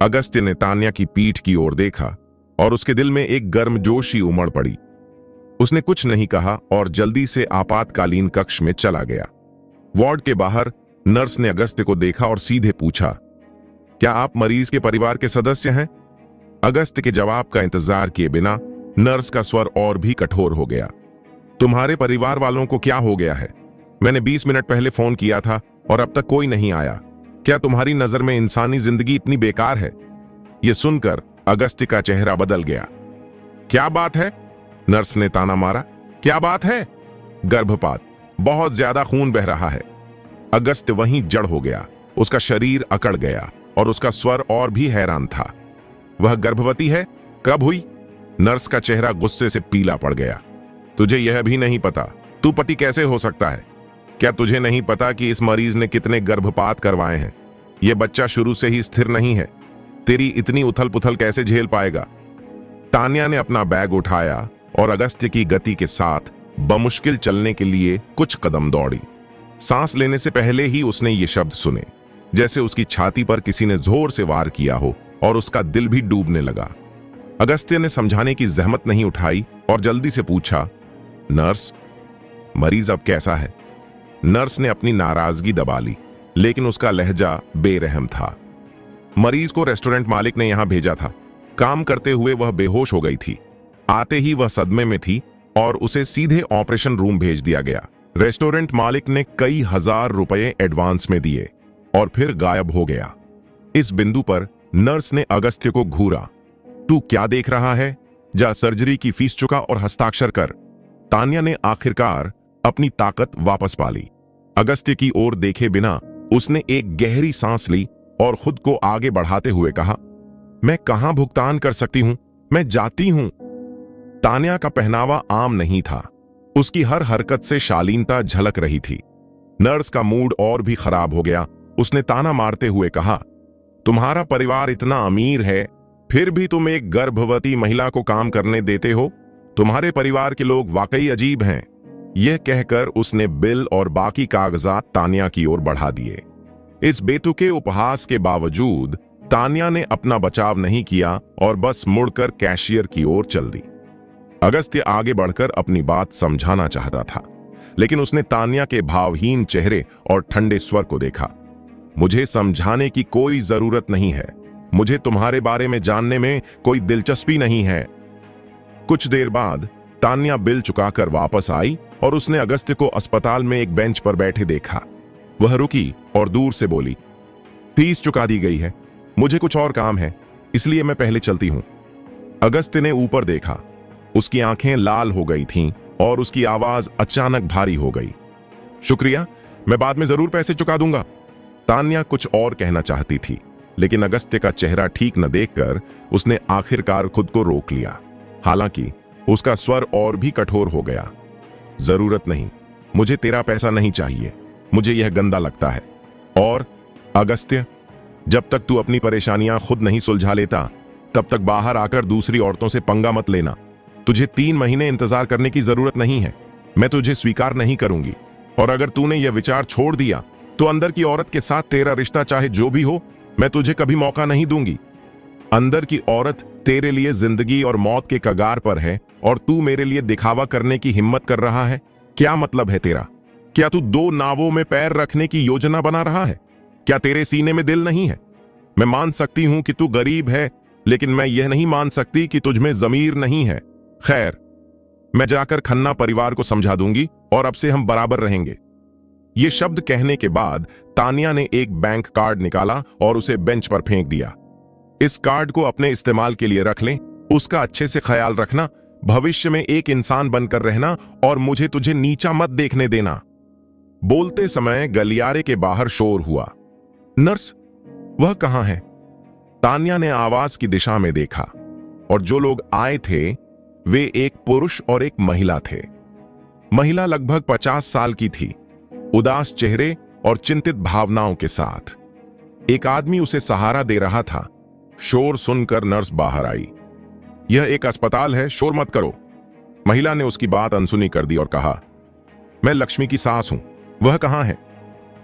अगस्त्य ने तान्या की पीठ की ओर देखा और उसके दिल में एक गर्मजोशी उमड़ पड़ी। उसने कुछ नहीं कहा और जल्दी से आपातकालीन कक्ष में चला गया। वार्ड के बाहर नर्स ने अगस्त्य को देखा और सीधे पूछा, क्या आप मरीज के परिवार के सदस्य हैं? अगस्त्य के जवाब का इंतजार किए बिना नर्स का स्वर और भी कठोर हो गया। तुम्हारे परिवार वालों को क्या हो गया है? मैंने 20 मिनट पहले फोन किया था और अब तक कोई नहीं आया। क्या तुम्हारी नजर में इंसानी जिंदगी इतनी बेकार है? यह सुनकर अगस्त्य का चेहरा बदल गया। क्या बात है? नर्स ने ताना मारा। क्या बात है? गर्भपात, बहुत ज्यादा खून बह रहा है। अगस्त्य वहीं जड़ हो गया। उसका शरीर अकड़ गया और उसका स्वर और भी हैरान था। वह गर्भवती है? कब हुई? नर्स का चेहरा गुस्से से पीला पड़ गया। तुझे यह भी नहीं पता? तू पति कैसे हो सकता है? क्या तुझे नहीं पता कि इस मरीज ने कितने गर्भपात करवाए हैं? यह बच्चा शुरू से ही स्थिर नहीं है। तेरी इतनी उथल पुथल कैसे झेल पाएगा? तान्या ने अपना बैग उठाया और अगस्त्य की गति के साथ बमुश्किल चलने के लिए कुछ कदम दौड़ी। सांस लेने से पहले ही उसने ये शब्द सुने, जैसे उसकी छाती पर किसी ने जोर से वार किया हो और उसका दिल भी डूबने लगा। अगस्त्य ने समझाने की जहमत नहीं उठाई और जल्दी से पूछा, नर्स, मरीज अब कैसा है? नर्स ने अपनी नाराजगी दबा ली, लेकिन उसका लहजा बेरहम था। मरीज को रेस्टोरेंट मालिक ने यहां भेजा था। काम करते हुए वह बेहोश हो गई थी। आते ही वह सदमे में थी और उसे सीधे ऑपरेशन रूम भेज दिया गया। रेस्टोरेंट मालिक ने कई हजार रुपए एडवांस में दिए और फिर गायब हो गया। इस बिंदु पर नर्स ने अगस्त्य को घूरा। तू क्या देख रहा है? जा सर्जरी की फीस चुका और हस्ताक्षर कर। तान्या ने आखिरकार अपनी ताकत वापस पा ली। अगस्त्य की ओर देखे बिना उसने एक गहरी सांस ली और खुद को आगे बढ़ाते हुए कहा, मैं कहां भुगतान कर सकती हूं? मैं जाती हूं। तान्या का पहनावा आम नहीं था। उसकी हर हरकत से शालीनता झलक रही थी। नर्स का मूड और भी खराब हो गया उसने ताना मारते हुए कहा, तुम्हारा परिवार इतना अमीर है, फिर भी तुम एक गर्भवती महिला को काम करने देते हो? तुम्हारे परिवार के लोग वाकई अजीब हैं। यह कहकर उसने बिल और बाकी कागजात तान्या की ओर बढ़ा दिए। इस बेतुके उपहास के बावजूद तान्या ने अपना बचाव नहीं किया और बस मुड़कर कैशियर की ओर चल दी। अगस्त्य आगे बढ़कर अपनी बात समझाना चाहता था, लेकिन उसने तान्या के भावहीन चेहरे और ठंडे स्वर को देखा। मुझे समझाने की कोई जरूरत नहीं है। मुझे तुम्हारे बारे में जानने में कोई दिलचस्पी नहीं है। कुछ देर बाद तान्या बिल चुकाकर वापस आई और उसने अगस्त्य को अस्पताल में एक बेंच पर बैठे देखा। वह रुकी और दूर से बोली, फीस चुका दी गई है, मुझे कुछ और काम है, इसलिए मैं पहले चलती हूं। अगस्त्य ने ऊपर देखा। उसकी आंखें लाल हो गई थीं और उसकी आवाज अचानक भारी हो गई। शुक्रिया, मैं बाद में जरूर पैसे चुका दूंगा। तान्या कुछ और कहना चाहती थी, लेकिन अगस्त्य का चेहरा ठीक न देखकर उसने आखिरकार खुद को रोक लिया। हालांकि उसका स्वर और भी कठोर हो गया। जरूरत नहीं, मुझे तेरा पैसा नहीं चाहिए, मुझे यह गंदा लगता है। और अगस्त्य, जब तक तू अपनी परेशानियां खुद नहीं सुलझा लेता, तब तक बाहर आकर दूसरी औरतों से पंगा मत लेना। तुझे 3 महीने इंतजार करने की जरूरत नहीं है। मैं तुझे स्वीकार नहीं करूंगी, और अगर तूने यह विचार छोड़ दिया तो अंदर की औरत के साथ तेरा रिश्ता चाहे जो भी हो, मैं तुझे कभी मौका नहीं दूंगी। अंदर की औरत तेरे लिए जिंदगी और मौत के कगार पर है और तू मेरे लिए दिखावा करने की हिम्मत कर रहा है। क्या मतलब है तेरा? क्या तू 2 नावों में पैर रखने की योजना बना रहा है? क्या तेरे सीने में दिल नहीं है? मैं मान सकती हूं कि तू गरीब है, लेकिन मैं यह नहीं मान सकती कि तुझमें जमीर नहीं है। खैर, मैं जाकर खन्ना परिवार को समझा दूंगी और अब से हम बराबर रहेंगे। ये शब्द कहने के बाद तान्या ने एक बैंक कार्ड निकाला और उसे बेंच पर फेंक दिया। इस कार्ड को अपने इस्तेमाल के लिए रख लें, उसका अच्छे से ख्याल रखना, भविष्य में एक इंसान बनकर रहना और मुझे तुझे नीचा मत देखने देना। बोलते समय गलियारे के बाहर शोर हुआ। नर्स, वह कहां है? तान्या ने आवाज की दिशा में देखा और जो लोग आए थे वे एक पुरुष और एक महिला थे। महिला लगभग 50 साल की थी, उदास चेहरे और चिंतित भावनाओं के साथ। एक आदमी उसे सहारा दे रहा था। शोर सुनकर नर्स बाहर आई। यह एक अस्पताल है, शोर मत करो। महिला ने उसकी बात अनसुनी कर दी और कहा, मैं लक्ष्मी की सास हूं, वह कहां है?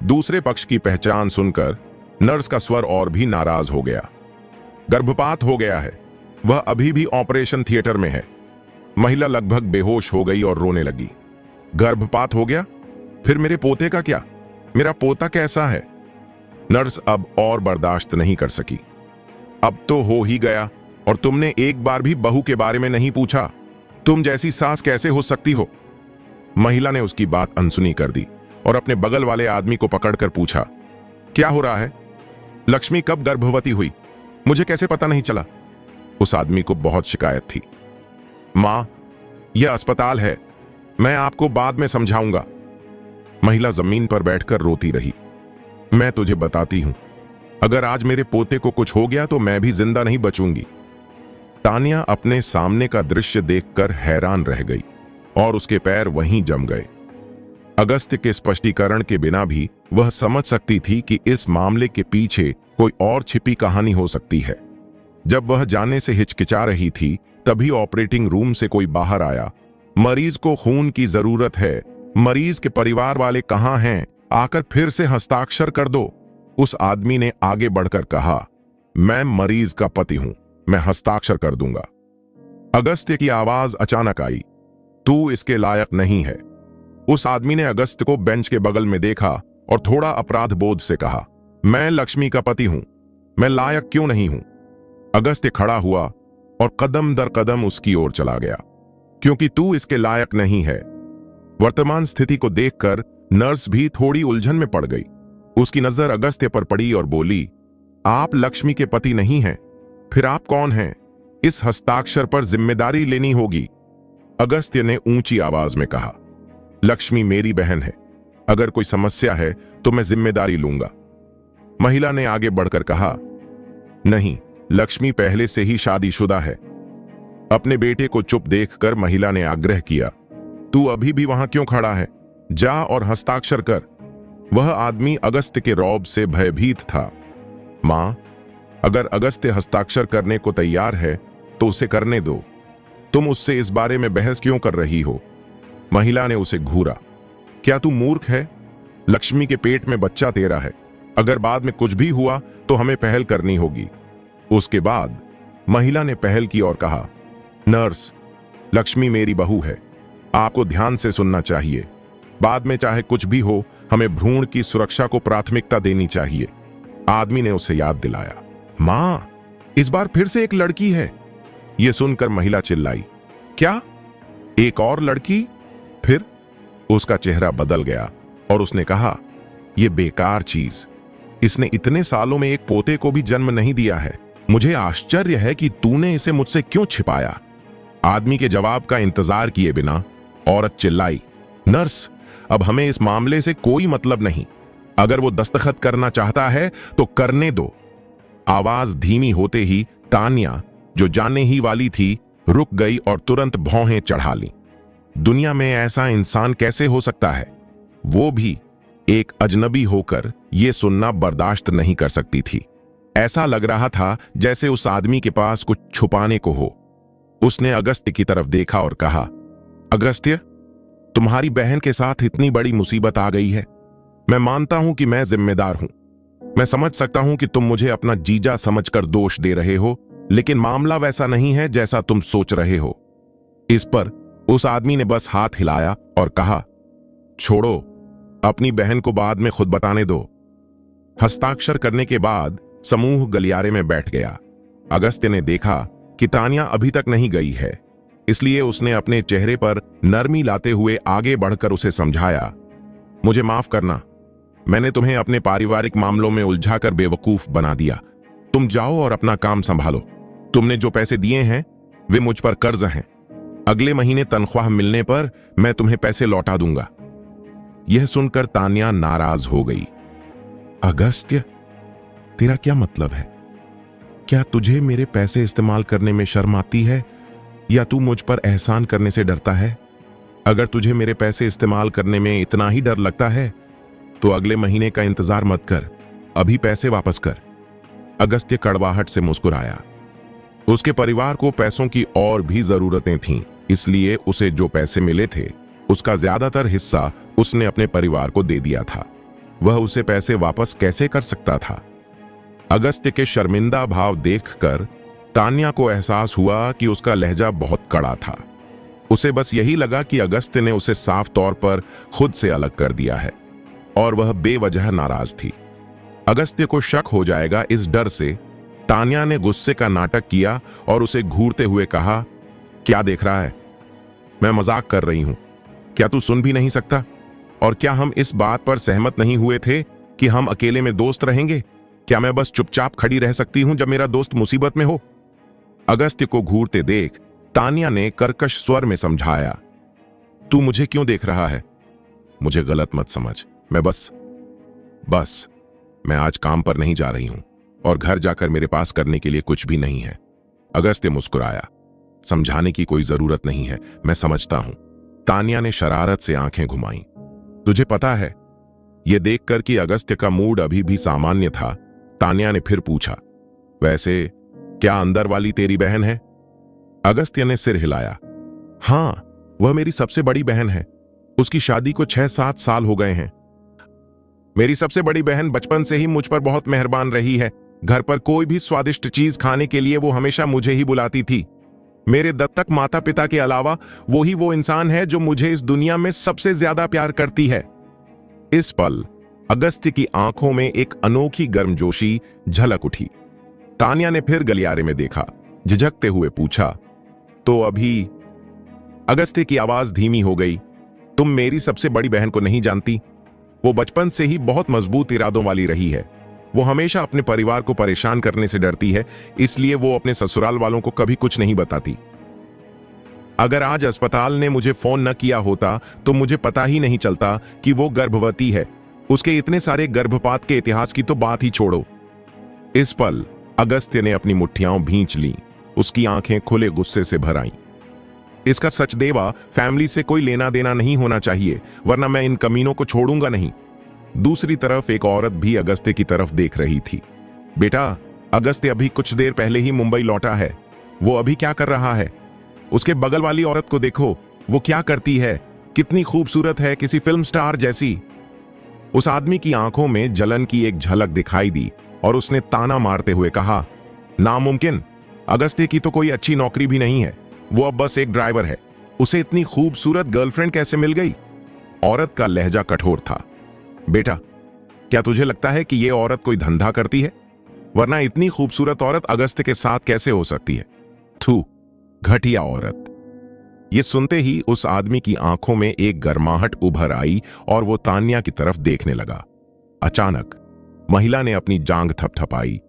दूसरे पक्ष की पहचान सुनकर नर्स का स्वर और भी नाराज हो गया। गर्भपात हो गया है, वह अभी भी ऑपरेशन थिएटर में है। महिला लगभग बेहोश हो गई और रोने लगी। गर्भपात हो गया? फिर मेरे पोते का क्या? मेरा पोता कैसा है? नर्स अब और बर्दाश्त नहीं कर सकी। अब तो हो ही गया, और तुमने एक बार भी बहू के बारे में नहीं पूछा। तुम जैसी सास कैसे हो सकती हो? महिला ने उसकी बात अनसुनी कर दी और अपने बगल वाले आदमी को पकड़कर पूछा, क्या हो रहा है? लक्ष्मी कब गर्भवती हुई? मुझे कैसे पता नहीं चला? उस आदमी को बहुत शिकायत थी। मां, यह अस्पताल है, मैं आपको बाद में समझाऊंगा। महिला जमीन पर बैठकर रोती रही। मैं तुझे बताती हूं, अगर आज मेरे पोते को कुछ हो गया तो मैं भी जिंदा नहीं बचूंगी। तान्या अपने सामने का दृश्य देखकर हैरान रह गई और उसके पैर वहीं जम गए। अगस्त्य के स्पष्टीकरण के बिना भी वह समझ सकती थी कि इस मामले के पीछे कोई और छिपी कहानी हो सकती है। जब वह जाने से हिचकिचा रही थी, तभी ऑपरेटिंग रूम से कोई बाहर आया। मरीज को खून की जरूरत है, मरीज के परिवार वाले कहां हैं? आकर फिर से हस्ताक्षर कर दो। उस आदमी ने आगे बढ़कर कहा, मैं मरीज का पति हूं, मैं हस्ताक्षर कर दूंगा। अगस्त्य की आवाज अचानक आई, तू इसके लायक नहीं है। उस आदमी ने अगस्त्य को बेंच के बगल में देखा और थोड़ा अपराध बोध से कहा, मैं लक्ष्मी का पति हूं, मैं लायक क्यों नहीं हूं? अगस्त्य खड़ा हुआ और कदम दर कदम उसकी ओर चला गया, क्योंकि तू इसके लायक नहीं है। वर्तमान स्थिति को देखकर नर्स भी थोड़ी उलझन में पड़ गई। उसकी नजर अगस्त्य पर पड़ी और बोली, आप लक्ष्मी के पति नहीं हैं, फिर आप कौन हैं? इस हस्ताक्षर पर जिम्मेदारी लेनी होगी। अगस्त्य ने ऊंची आवाज में कहा, लक्ष्मी मेरी बहन है, अगर कोई समस्या है तो मैं जिम्मेदारी लूंगा। महिला ने आगे बढ़कर कहा, नहीं, लक्ष्मी पहले से ही शादीशुदा है। अपने बेटे को चुप देखकर महिला ने आग्रह किया, तू अभी भी वहां क्यों खड़ा है? जा और हस्ताक्षर कर। वह आदमी अगस्त्य के रौब से भयभीत था। मां, अगर अगस्त्य हस्ताक्षर करने को तैयार है तो उसे करने दो। तुम उससे इस बारे में बहस क्यों कर रही हो? महिला ने उसे घूरा। क्या तू मूर्ख है? लक्ष्मी के पेट में बच्चा तेरा है। अगर बाद में कुछ भी हुआ तो हमें पहल करनी होगी। उसके बाद महिला ने पहल की और कहा, नर्स, लक्ष्मी मेरी बहू है, आपको ध्यान से सुनना चाहिए। बाद में चाहे कुछ भी हो, हमें भ्रूण की सुरक्षा को प्राथमिकता देनी चाहिए। आदमी ने उसे याद दिलाया। मां, इस बार फिर से एक लड़की है। यह सुनकर महिला चिल्लाई, क्या एक और लड़की? फिर उसका चेहरा बदल गया और उसने कहा, यह बेकार चीज, इसने इतने सालों में एक पोते को भी जन्म नहीं दिया है। मुझे आश्चर्य है कि तूने इसे मुझसे क्यों छिपाया? आदमी के जवाब का इंतजार किए बिना औरत चिल्लाई, नर्स, अब हमें इस मामले से कोई मतलब नहीं। अगर वो दस्तखत करना चाहता है तो करने दो। आवाज धीमी होते ही तान्या, जो जानने ही वाली थी, रुक गई और तुरंत भौहें चढ़ा ली। दुनिया में ऐसा इंसान कैसे हो सकता है? वो भी एक अजनबी होकर यह सुनना बर्दाश्त नहीं कर सकती थी। ऐसा लग रहा था जैसे उस आदमी के पास कुछ छुपाने को हो। उसने अगस्त्य की तरफ देखा और कहा, अगस्त्य, तुम्हारी बहन के साथ इतनी बड़ी मुसीबत आ गई है। मैं मानता हूं कि मैं जिम्मेदार हूं। मैं समझ सकता हूं कि तुम मुझे अपना जीजा समझकर दोष दे रहे हो, लेकिन मामला वैसा नहीं है जैसा तुम सोच रहे हो। इस पर उस आदमी ने बस हाथ हिलाया और कहा, छोड़ो, अपनी बहन को बाद में खुद बताने दो। हस्ताक्षर करने के बाद समूह गलियारे में बैठ गया। अगस्त्य ने देखा कि तान्या अभी तक नहीं गई है, इसलिए उसने अपने चेहरे पर नरमी लाते हुए आगे बढ़कर उसे समझाया, मुझे माफ करना, मैंने तुम्हें अपने पारिवारिक मामलों में उलझाकर बेवकूफ बना दिया। तुम जाओ और अपना काम संभालो। तुमने जो पैसे दिए हैं वे मुझ पर कर्ज हैं। अगले महीने तनख्वाह मिलने पर मैं तुम्हें पैसे लौटा दूंगा। यह सुनकर तान्या नाराज हो गई। अगस्त्य, तेरा क्या मतलब है? क्या तुझे मेरे पैसे इस्तेमाल करने में शर्म आती है या तू मुझ पर एहसान करने से डरता है? अगर तुझे मेरे पैसे इस्तेमाल करने में इतना ही डर लगता है तो अगले महीने का इंतजार मत कर, अभी पैसे वापस कर। अगस्त्य कड़वाहट से मुस्कुराया। उसके परिवार को पैसों की और भी जरूरतें थीं, इसलिए उसे जो पैसे मिले थे उसका ज्यादातर हिस्सा उसने अपने परिवार को दे दिया था। वह उसे पैसे वापस कैसे कर सकता था? अगस्त्य के शर्मिंदा भाव देखकर तान्या को एहसास हुआ कि उसका लहजा बहुत कड़ा था। उसे बस यही लगा कि अगस्त्य ने उसे साफ तौर पर खुद से अलग कर दिया है और वह बेवजह नाराज थी। अगस्त्य को शक हो जाएगा, इस डर से तान्या ने गुस्से का नाटक किया और उसे घूरते हुए कहा, क्या देख रहा है? मैं मजाक कर रही हूं। क्या तू सुन भी नहीं सकता? और क्या हम इस बात पर सहमत नहीं हुए थे कि हम अकेले में दोस्त रहेंगे? क्या मैं बस चुपचाप खड़ी रह सकती हूं जब मेरा दोस्त मुसीबत में हो? अगस्त्य को घूरते देख तान्या ने कर्कश स्वर में समझाया, तू मुझे क्यों देख रहा है? मुझे गलत मत समझ। मैं बस मैं आज काम पर नहीं जा रही हूं और घर जाकर मेरे पास करने के लिए कुछ भी नहीं है। अगस्त्य मुस्कुराया। समझाने की कोई जरूरत नहीं है, मैं समझता हूं। तान्या ने शरारत से आंखें घुमाई। तुझे पता है? यह देखकर कि अगस्त्य का मूड अभी भी सामान्य था, तान्या ने फिर पूछा, वैसे क्या अंदर वाली तेरी बहन है? अगस्त्य ने सिर हिलाया। हां, वह मेरी सबसे बड़ी बहन है। उसकी शादी को 6-7 साल हो गए हैं। मेरी सबसे बड़ी बहन बचपन से ही मुझ पर बहुत मेहरबान रही है। घर पर कोई भी स्वादिष्ट चीज खाने के लिए वो हमेशा मुझे ही बुलाती थी। मेरे दत्तक माता पिता के अलावा वो इंसान है जो मुझे इस दुनिया में सबसे ज्यादा प्यार करती है। इस पल अगस्त्य की आंखों में एक अनोखी गर्मजोशी झलक उठी। तान्या ने फिर गलियारे में देखा, झिझकते हुए पूछा, तो अभी? अगस्त्य की आवाज धीमी हो गई। तुम मेरी सबसे बड़ी बहन को नहीं जानती। वो बचपन से ही बहुत मजबूत इरादों वाली रही है। वो हमेशा अपने परिवार को परेशान करने से डरती है, इसलिए वो अपने ससुराल वालों को कभी कुछ नहीं बताती। अगर आज अस्पताल ने मुझे फोन न किया होता तो मुझे पता ही नहीं चलता कि वो गर्भवती है। उसके इतने सारे गर्भपात के इतिहास की तो बात ही छोड़ो। इस पल अगस्त्य ने अपनी मुट्ठियां भींच लीं। उसकी आंखें खुले गुस्से से भर आईं। इसका सचदेवा फैमिली से कोई लेना देना नहीं होना चाहिए, वरना मैं इन कमीनों को छोड़ूंगा नहीं। दूसरी तरफ एक औरत भी अगस्त्य की तरफ देख रही थी। बेटा, अगस्त्य अभी कुछ देर पहले ही मुंबई लौटा है। वो अभी क्या कर रहा है? उसके बगल वाली औरत को देखो, वो क्या करती है, कितनी खूबसूरत है, किसी फिल्म स्टार जैसी। उस आदमी की आंखों में जलन की एक झलक दिखाई दी और उसने ताना मारते हुए कहा, नामुमकिन, अगस्त्य की तो कोई अच्छी नौकरी भी नहीं है, वो अब बस एक ड्राइवर है। उसे इतनी खूबसूरत गर्लफ्रेंड कैसे मिल गई? औरत का लहजा कठोर था। बेटा, क्या तुझे लगता है कि यह औरत कोई धंधा करती है? वरना इतनी खूबसूरत औरत अगस्त्य के साथ कैसे हो सकती है? थू, घटिया औरत। यह सुनते ही उस आदमी की आंखों में एक गर्माहट उभर आई और वो तान्या की तरफ देखने लगा। अचानक महिला ने अपनी जांघ थपथपाई।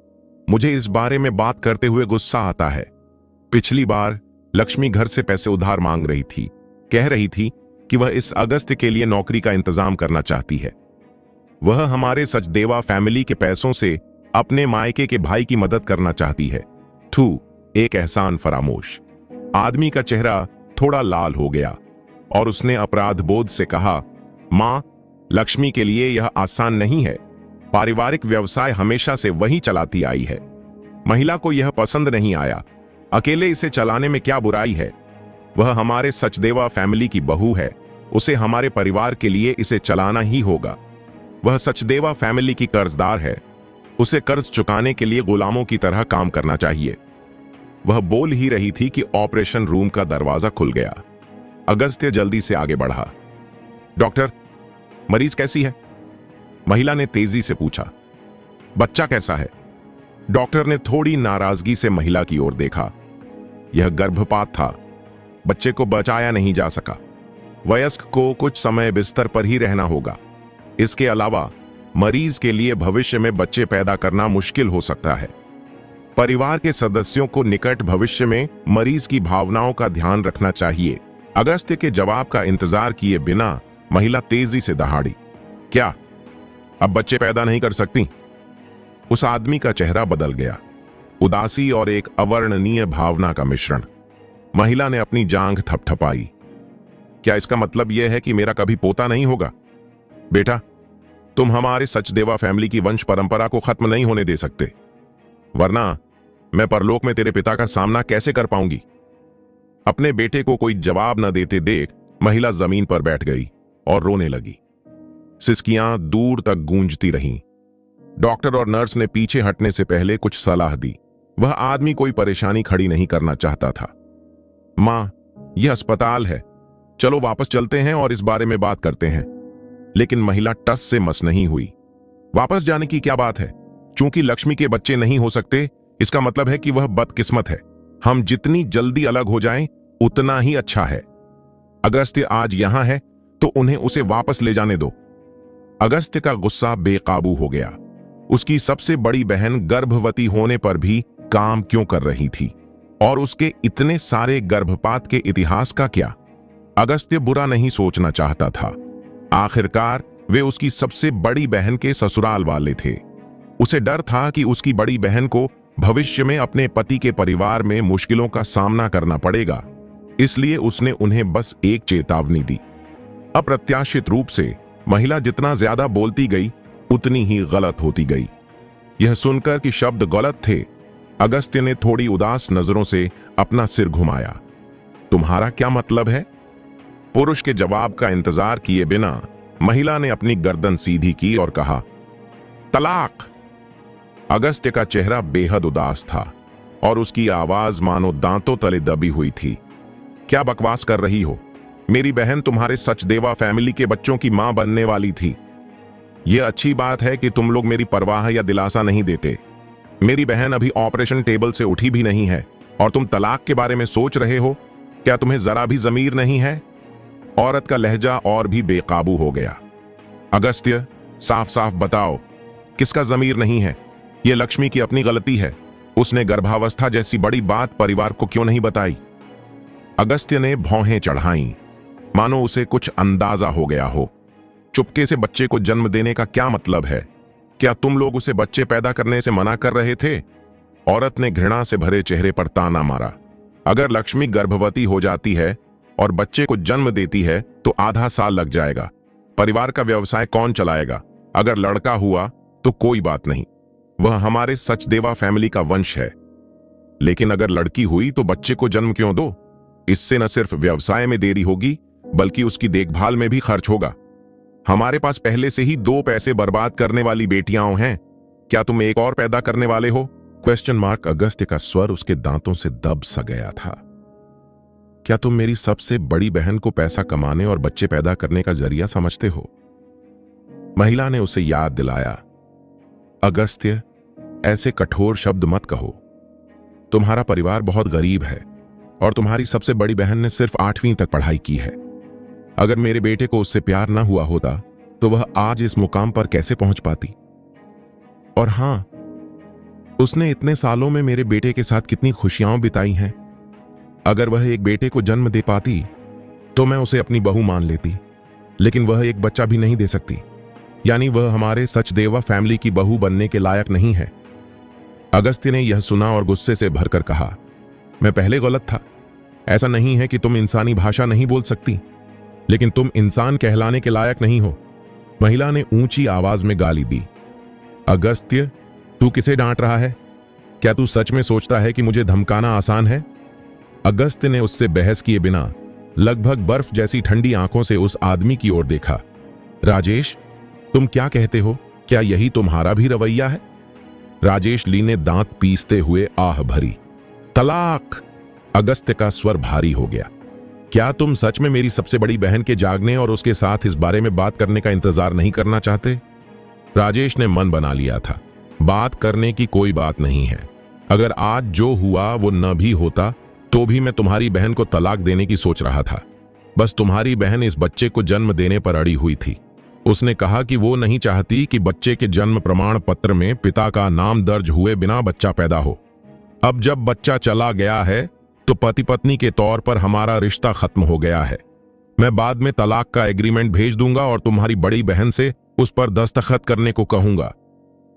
मुझे इस बारे में बात करते हुए गुस्सा आता है। पिछली बार लक्ष्मी घर से पैसे उधार मांग रही थी, कह रही थी कि वह इस अगस्त्य के लिए नौकरी का इंतजाम करना चाहती है। वह हमारे सचदेवा फैमिली के पैसों से अपने मायके के भाई की मदद करना चाहती है। थू, एक एहसान फरामोश। आदमी का चेहरा थोड़ा लाल हो गया और उसने अपराध बोध से कहा, मां, लक्ष्मी के लिए यह आसान नहीं है। पारिवारिक व्यवसाय हमेशा से वही चलाती आई है। महिला को यह पसंद नहीं आया। अकेले इसे चलाने में क्या बुराई है? वह हमारे सचदेवा फैमिली की बहू है, उसे हमारे परिवार के लिए इसे चलाना ही होगा। वह सचदेवा फैमिली की कर्जदार है, उसे कर्ज चुकाने के लिए गुलामों की तरह काम करना चाहिए। वह बोल ही रही थी कि ऑपरेशन रूम का दरवाजा खुल गया। अगस्त्य जल्दी से आगे बढ़ा। डॉक्टर, मरीज कैसी है? महिला ने तेजी से पूछा। बच्चा कैसा है? डॉक्टर ने थोड़ी नाराजगी से महिला की ओर देखा। यह गर्भपात था, बच्चे को बचाया नहीं जा सका। वयस्क को कुछ समय बिस्तर पर ही रहना होगा। इसके अलावा मरीज के लिए भविष्य में बच्चे पैदा करना मुश्किल हो सकता है। परिवार के सदस्यों को निकट भविष्य में मरीज की भावनाओं का ध्यान रखना चाहिए। अगस्त्य के जवाब का इंतजार किए बिना महिला तेजी से दहाड़ी। क्या अब बच्चे पैदा नहीं कर सकती? उस आदमी का चेहरा बदल गया, उदासी और एक अवर्णनीय भावना का मिश्रण। महिला ने अपनी जांघ थपथपाई। क्या इसका मतलब यह है कि मेरा कभी पोता नहीं होगा? बेटा, तुम हमारे सचदेवा फैमिली की वंश परंपरा को खत्म नहीं होने दे सकते, वरना मैं परलोक में तेरे पिता का सामना कैसे कर पाऊंगी? अपने बेटे को कोई जवाब न देते देख महिला जमीन पर बैठ गई और रोने लगी। सिसकियां दूर तक गूंजती रहीं। डॉक्टर और नर्स ने पीछे हटने से पहले कुछ सलाह दी। वह आदमी कोई परेशानी खड़ी नहीं करना चाहता था। मां, यह अस्पताल है, चलो वापस चलते हैं और इस बारे में बात करते हैं। लेकिन महिला टस से मस नहीं हुई। वापस जाने की क्या बात है? चूंकि लक्ष्मी के बच्चे नहीं हो सकते, इसका मतलब है कि वह बदकिस्मत है। हम जितनी जल्दी अलग हो जाएं, उतना ही अच्छा है। अगस्त्य आज यहां है तो उन्हें उसे वापस ले जाने दो। अगस्त्य का गुस्सा बेकाबू हो गया। उसकी सबसे बड़ी बहन गर्भवती होने पर भी काम क्यों कर रही थी? और उसके इतने सारे गर्भपात के इतिहास का क्या? अगस्त्य बुरा नहीं सोचना चाहता था। आखिरकार वे उसकी सबसे बड़ी बहन के ससुराल वाले थे। उसे डर था कि उसकी बड़ी बहन को भविष्य में अपने पति के परिवार में मुश्किलों का सामना करना पड़ेगा। इसलिए उसने उन्हें बस एक चेतावनी दी। अप्रत्याशित रूप से महिला जितना ज्यादा बोलती गई, उतनी ही गलत होती गई। यह सुनकर कि शब्द गलत थे, अगस्त्य ने थोड़ी उदास नजरों से अपना सिर घुमाया। तुम्हारा क्या मतलब है? पुरुष के जवाब का इंतजार किए बिना महिला ने अपनी गर्दन सीधी की और कहा, तलाक। अगस्त्य का चेहरा बेहद उदास था और उसकी आवाज मानो दांतों तले दबी हुई थी। क्या बकवास कर रही हो? मेरी बहन तुम्हारे सचदेवा फैमिली के बच्चों की मां बनने वाली थी। यह अच्छी बात है कि तुम लोग मेरी परवाह या दिलासा नहीं देते। मेरी बहन अभी ऑपरेशन टेबल से उठी भी नहीं है और तुम तलाक के बारे में सोच रहे हो? क्या तुम्हें जरा भी जमीर नहीं है? औरत का लहजा और भी बेकाबू हो गया। अगस्त्य, साफ साफ बताओ, किसका जमीर नहीं है? यह लक्ष्मी की अपनी गलती है। उसने गर्भावस्था जैसी बड़ी बात परिवार को क्यों नहीं बताई? अगस्त्य ने भौहें चढ़ाईं, मानो उसे कुछ अंदाजा हो गया हो। चुपके से बच्चे को जन्म देने का क्या मतलब है? क्या तुम लोग उसे बच्चे पैदा करने से मना कर रहे थे? औरत ने घृणा से भरे चेहरे पर ताना मारा। अगर लक्ष्मी गर्भवती हो जाती है और बच्चे को जन्म देती है तो आधा साल लग जाएगा। परिवार का व्यवसाय कौन चलाएगा? अगर लड़का हुआ तो कोई बात नहीं, वह हमारे सचदेवा फैमिली का वंश है। लेकिन अगर लड़की हुई तो बच्चे को जन्म क्यों दो? इससे न सिर्फ व्यवसाय में देरी होगी बल्कि उसकी देखभाल में भी खर्च होगा। हमारे पास पहले से ही 2 पैसे बर्बाद करने वाली बेटियां हैं, क्या तुम एक और पैदा करने वाले हो? Question mark. अगस्त्य का स्वर उसके दांतों से दब सा गया था। क्या तुम मेरी सबसे बड़ी बहन को पैसा कमाने और बच्चे पैदा करने का जरिया समझते हो? महिला ने उसे याद दिलाया, अगस्त्य, ऐसे कठोर शब्द मत कहो। तुम्हारा परिवार बहुत गरीब है और तुम्हारी सबसे बड़ी बहन ने सिर्फ 8वीं तक पढ़ाई की है। अगर मेरे बेटे को उससे प्यार ना हुआ होता तो वह आज इस मुकाम पर कैसे पहुंच पाती? और हां, उसने इतने सालों में मेरे बेटे के साथ कितनी खुशियां बिताई हैं। अगर वह एक बेटे को जन्म दे पाती तो मैं उसे अपनी बहू मान लेती, लेकिन वह एक बच्चा भी नहीं दे सकती, यानी वह हमारे सचदेवा फैमिली की बहू बनने के लायक नहीं है। अगस्त्य ने यह सुना और गुस्से से भरकर कहा, मैं पहले गलत था। ऐसा नहीं है कि तुम इंसानी भाषा नहीं बोल सकती, लेकिन तुम इंसान कहलाने के लायक नहीं हो। महिला ने ऊंची आवाज में गाली दी। अगस्त्य, तू किसे डांट रहा है? क्या तू सच में सोचता है कि मुझे धमकाना आसान है? अगस्त्य ने उससे बहस किए बिना लगभग बर्फ जैसी ठंडी आंखों से उस आदमी की ओर देखा। राजेश, तुम क्या कहते हो? क्या यही तुम्हारा भी रवैया है? राजेश ली ने दांत पीसते हुए आह भरी। तलाक! अगस्त्य का स्वर भारी हो गया। क्या तुम सच में मेरी सबसे बड़ी बहन के जागने और उसके साथ इस बारे में बात करने का इंतजार नहीं करना चाहते? राजेश ने मन बना लिया था, बात करने की कोई बात नहीं है। अगर आज जो हुआ वो न भी होता तो भी मैं तुम्हारी बहन को तलाक देने की सोच रहा था। बस तुम्हारी बहन इस बच्चे को जन्म देने पर अड़ी हुई थी। उसने कहा कि वो नहीं चाहती कि बच्चे के जन्म प्रमाण पत्र में पिता का नाम दर्ज हुए बिना बच्चा पैदा हो। अब जब बच्चा चला गया है तो पति पत्नी के तौर पर हमारा रिश्ता खत्म हो गया है। मैं बाद में तलाक का एग्रीमेंट भेज दूंगा और तुम्हारी बड़ी बहन से उस पर दस्तखत करने को कहूंगा।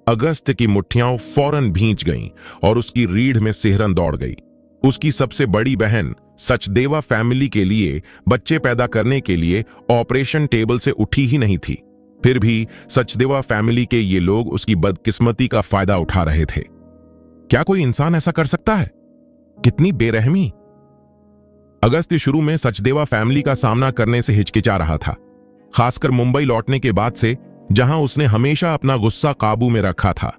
अगस्त्य की मुट्ठियां फौरन भींच गईं और उसकी रीढ़ में सिहरन दौड़ गई। उसकी सबसे बड़ी बहन सचदेवा फैमिली के लिए बच्चे पैदा करने के लिए ऑपरेशन टेबल से उठी ही नहीं थी। फिर भी सचदेवा फैमिली के ये लोग उसकी बदकिस्मती का फायदा उठा रहे थे। क्या कोई इंसान ऐसा कर सकता है? कितनी बेरहमी! अगस्त्य शुरू में सचदेवा फैमिली का सामना करने से हिचकिचा रहा था, खासकर मुंबई लौटने के बाद से, जहां उसने हमेशा अपना गुस्सा काबू में रखा था।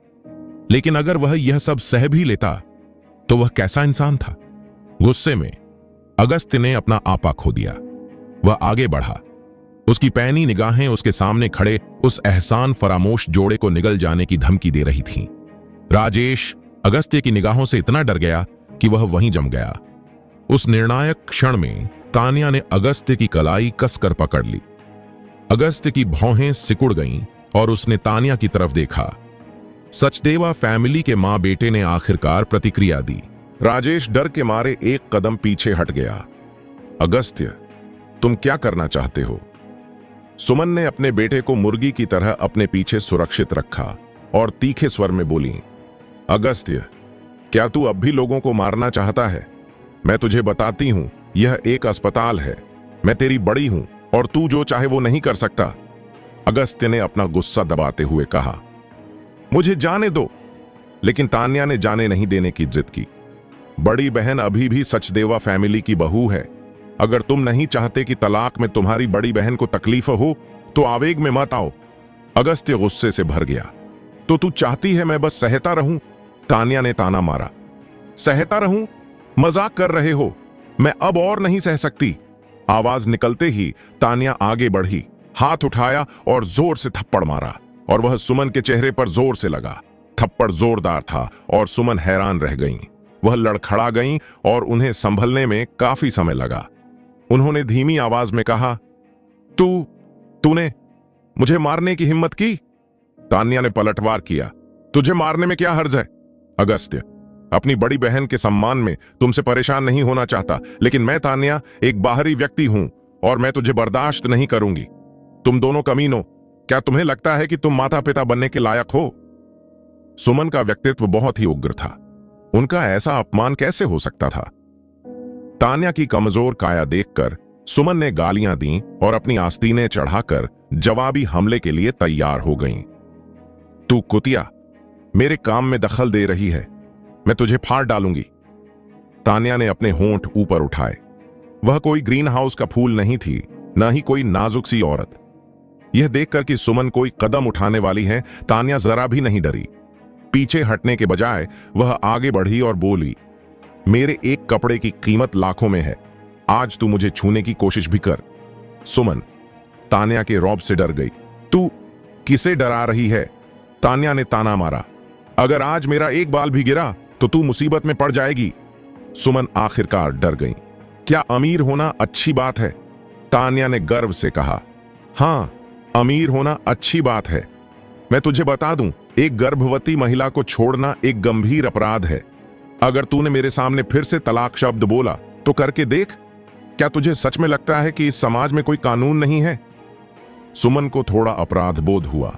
लेकिन अगर वह यह सब सह भी लेता तो वह कैसा इंसान था? गुस्से में अगस्त्य ने अपना आपा खो दिया। वह आगे बढ़ा। उसकी पैनी निगाहें उसके सामने खड़े उस एहसान फरामोश जोड़े को निगल जाने की धमकी दे रही थीं। राजेश अगस्त्य की निगाहों से इतना डर गया कि वह वहीं जम गया। उस निर्णायक क्षण में तान्या ने अगस्त्य की कलाई कसकर पकड़ ली। अगस्त्य की भौहें सिकुड़ गईं और उसने तान्या की तरफ देखा। सचदेवा फैमिली के मां बेटे ने आखिरकार प्रतिक्रिया दी। राजेश डर के मारे एक कदम पीछे हट गया। अगस्त्य, तुम क्या करना चाहते हो? सुमन ने अपने बेटे को मुर्गी की तरह अपने पीछे सुरक्षित रखा और तीखे स्वर में बोली, अगस्त्य, क्या तू अब भी लोगों को मारना चाहता है? मैं तुझे बताती हूं, यह एक अस्पताल है। मैं तेरी बड़ी हूं और तू जो चाहे वो नहीं कर सकता। अगस्त्य ने अपना गुस्सा दबाते हुए कहा, मुझे जाने दो। लेकिन तान्या ने जाने नहीं देने की जिद की। बड़ी बहन अभी भी सचदेवा फैमिली की बहू है। अगर तुम नहीं चाहते कि तलाक में तुम्हारी बड़ी बहन को तकलीफ हो तो आवेग में मत आओ। अगस्त्य गुस्से से भर गया। तो तू चाहती है मैं बस सहता रहूं? तान्या ने ताना मारा। सहता रहूं? मजाक कर रहे हो? मैं अब और नहीं सह सकती। आवाज निकलते ही तान्या आगे बढ़ी, हाथ उठाया और जोर से थप्पड़ मारा, और वह सुमन के चेहरे पर जोर से लगा। थप्पड़ जोरदार था और सुमन हैरान रह गईं। वह लड़खड़ा गईं और उन्हें संभलने में काफी समय लगा। उन्होंने धीमी आवाज में कहा, तूने मुझे मारने की हिम्मत की? तान्या ने पलटवार किया। तुझे मारने में क्या हर्ज है? अगस्त्य, अपनी बड़ी बहन के सम्मान में तुमसे परेशान नहीं होना चाहता, लेकिन मैं तान्या एक बाहरी व्यक्ति हूं और मैं तुझे बर्दाश्त नहीं करूंगी। तुम दोनों कमीनों, क्या तुम्हें लगता है कि तुम माता पिता बनने के लायक हो? सुमन का व्यक्तित्व बहुत ही उग्र था। उनका ऐसा अपमान कैसे हो सकता था? तान्या की कमजोर काया देखकर सुमन ने गालियां दी और अपनी आस्तीनें चढ़ाकर जवाबी हमले के लिए तैयार हो गईं। तू कुतिया, मेरे काम में दखल दे रही है, मैं तुझे फाड़ डालूंगी। तान्या ने अपने होंठ ऊपर उठाए। वह कोई ग्रीन हाउस का फूल नहीं थी, न ही कोई नाजुक सी औरत। यह देखकर कि सुमन कोई कदम उठाने वाली है, तान्या जरा भी नहीं डरी। पीछे हटने के बजाय वह आगे बढ़ी और बोली, मेरे एक कपड़े की कीमत लाखों में है, आज तू मुझे छूने की कोशिश भी कर। सुमन तान्या के रौब से डर गई। तू किसे डरा रही है? तान्या ने ताना मारा। अगर आज मेरा एक बाल भी गिरा तो तू मुसीबत में पड़ जाएगी। सुमन आखिरकार डर गई। क्या अमीर होना अच्छी बात है? तान्या ने गर्व से कहा। हां, अमीर होना अच्छी बात है। मैं तुझे बता दूं, एक गर्भवती महिला को छोड़ना एक गंभीर अपराध है। अगर तूने मेरे सामने फिर से तलाक शब्द बोला तो करके देख। क्या तुझे सच में लगता है कि इस समाज में कोई कानून नहीं है? सुमन को थोड़ा अपराध बोध हुआ।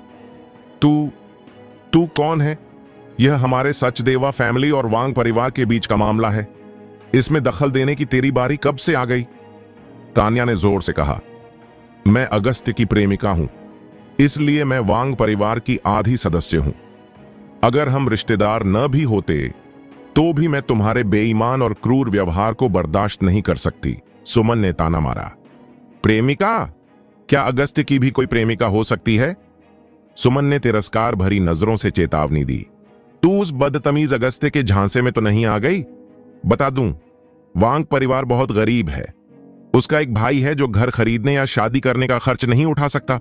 तू कौन है? यह हमारे सचदेवा फैमिली और वांग परिवार के बीच का मामला है। इसमें दखल देने की तेरी बारी कब से आ गई? तान्या ने जोर से कहा। मैं अगस्त्य की प्रेमिका हूं, इसलिए मैं वांग परिवार की आधी सदस्य हूं। अगर हम रिश्तेदार न भी होते तो भी मैं तुम्हारे बेईमान और क्रूर व्यवहार को बर्दाश्त नहीं कर सकती। सुमन ने ताना मारा। प्रेमिका? क्या अगस्त्य की भी कोई प्रेमिका हो सकती है? सुमन ने तिरस्कार भरी नजरों से चेतावनी दी। तू उस बदतमीज अगस्त्य के झांसे में तो नहीं आ गई? बता दूं, वांग परिवार बहुत गरीब है। उसका एक भाई है जो घर खरीदने या शादी करने का खर्च नहीं उठा सकता।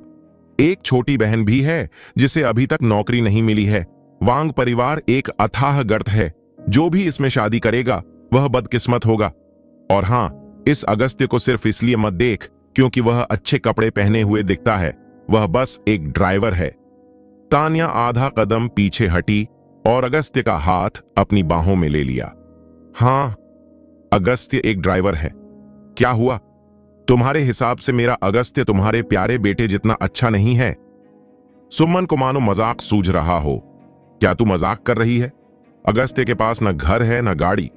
एक छोटी बहन भी है जिसे अभी तक नौकरी नहीं मिली है। वांग परिवार एक अथाह गर्त है। जो भी इसमें शादी करेगा वह बदकिस्मत होगा। और हां, इस अगस्त्य को सिर्फ इसलिए मत देख क्योंकि वह अच्छे कपड़े पहने हुए दिखता है। वह बस एक ड्राइवर है। तान्या आधा कदम पीछे हटी और अगस्त्य का हाथ अपनी बाहों में ले लिया। हां, अगस्त्य एक ड्राइवर है। क्या हुआ? तुम्हारे हिसाब से मेरा अगस्त्य तुम्हारे प्यारे बेटे जितना अच्छा नहीं है? सुमन को मानो मजाक सूझ रहा हो। क्या तू मजाक कर रही है? अगस्त्य के पास न घर है न गाड़ी।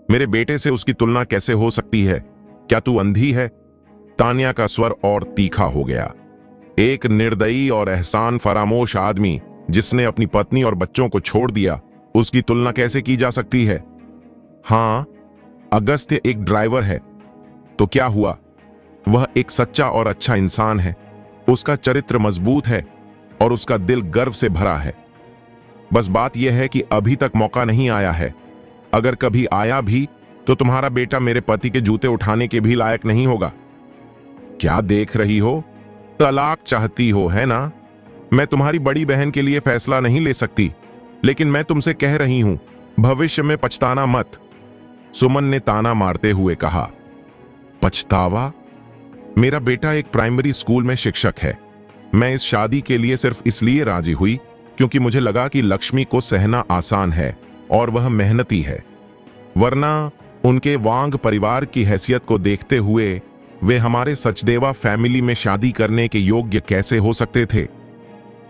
मेरे बेटे से उसकी तुलना कैसे हो सकती है? क्या तू अंधी है? तान्या का स्वर और तीखा हो गया। एक निर्दयी और एहसान फरामोश आदमी जिसने अपनी पत्नी और बच्चों को छोड़ दिया, उसकी तुलना कैसे की जा सकती है? हां, अगस्त्य एक ड्राइवर है। तो क्या हुआ? वह एक सच्चा और अच्छा इंसान है। उसका चरित्र मजबूत है और उसका दिल गर्व से भरा है। बस बात यह है कि अभी तक मौका नहीं आया है। अगर कभी आया भी तो तुम्हारा बेटा मेरे पति के जूते उठाने के भी लायक नहीं होगा। क्या देख रही हो? तलाक चाहती हो, है ना? मैं तुम्हारी बड़ी बहन के लिए फैसला नहीं ले सकती, लेकिन मैं तुमसे कह रही हूं, भविष्य में पछताना मत। सुमन ने ताना मारते हुए कहा। पछतावा? मेरा बेटा एक प्राइमरी स्कूल में शिक्षक है। मैं इस शादी के लिए सिर्फ इसलिए राजी हुई क्योंकि मुझे लगा कि लक्ष्मी को सहना आसान है और वह मेहनती है। वरना उनके वांग परिवार की हैसियत को देखते हुए वे हमारे सचदेवा फैमिली में शादी करने के योग्य कैसे हो सकते थे?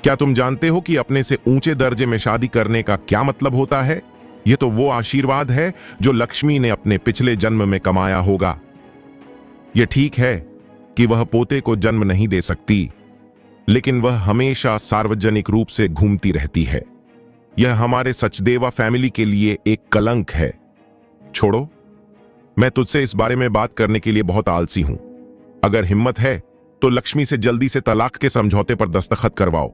क्या तुम जानते हो कि अपने से ऊंचे दर्जे में शादी करने का क्या मतलब होता है? यह तो वो आशीर्वाद है जो लक्ष्मी ने अपने पिछले जन्म में कमाया होगा। यह ठीक है कि वह पोते को जन्म नहीं दे सकती, लेकिन वह हमेशा सार्वजनिक रूप से घूमती रहती है। यह हमारे सचदेवा फैमिली के लिए एक कलंक है। छोड़ो, मैं तुझसे इस बारे में बात करने के लिए बहुत आलसी हूं। अगर हिम्मत है तो लक्ष्मी से जल्दी से तलाक के समझौते पर दस्तखत करवाओ।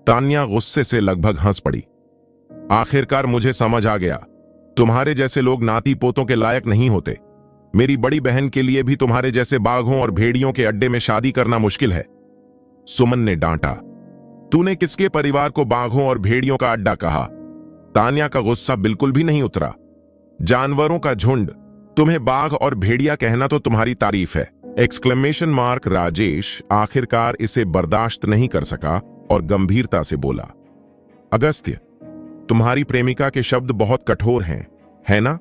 तान्या गुस्से से लगभग हंस पड़ी। आखिरकार मुझे समझ आ गया, तुम्हारे जैसे लोग नाती पोतों के लायक नहीं होते। मेरी बड़ी बहन के लिए भी तुम्हारे जैसे बाघों और भेड़ियों के अड्डे में शादी करना मुश्किल है। सुमन ने डांटा। तूने किसके परिवार को बाघों और भेड़ियों का अड्डा कहा? तान्या का गुस्सा बिल्कुल भी नहीं उतरा। जानवरों का झुंड, तुम्हें बाघ और भेड़िया कहना तो तुम्हारी तारीफ है। Exclamation mark. राजेश आखिरकार इसे बर्दाश्त नहीं कर सका और गंभीरता से बोला, अगस्त्य, तुम्हारी प्रेमिका के शब्द बहुत कठोर हैं, है ना?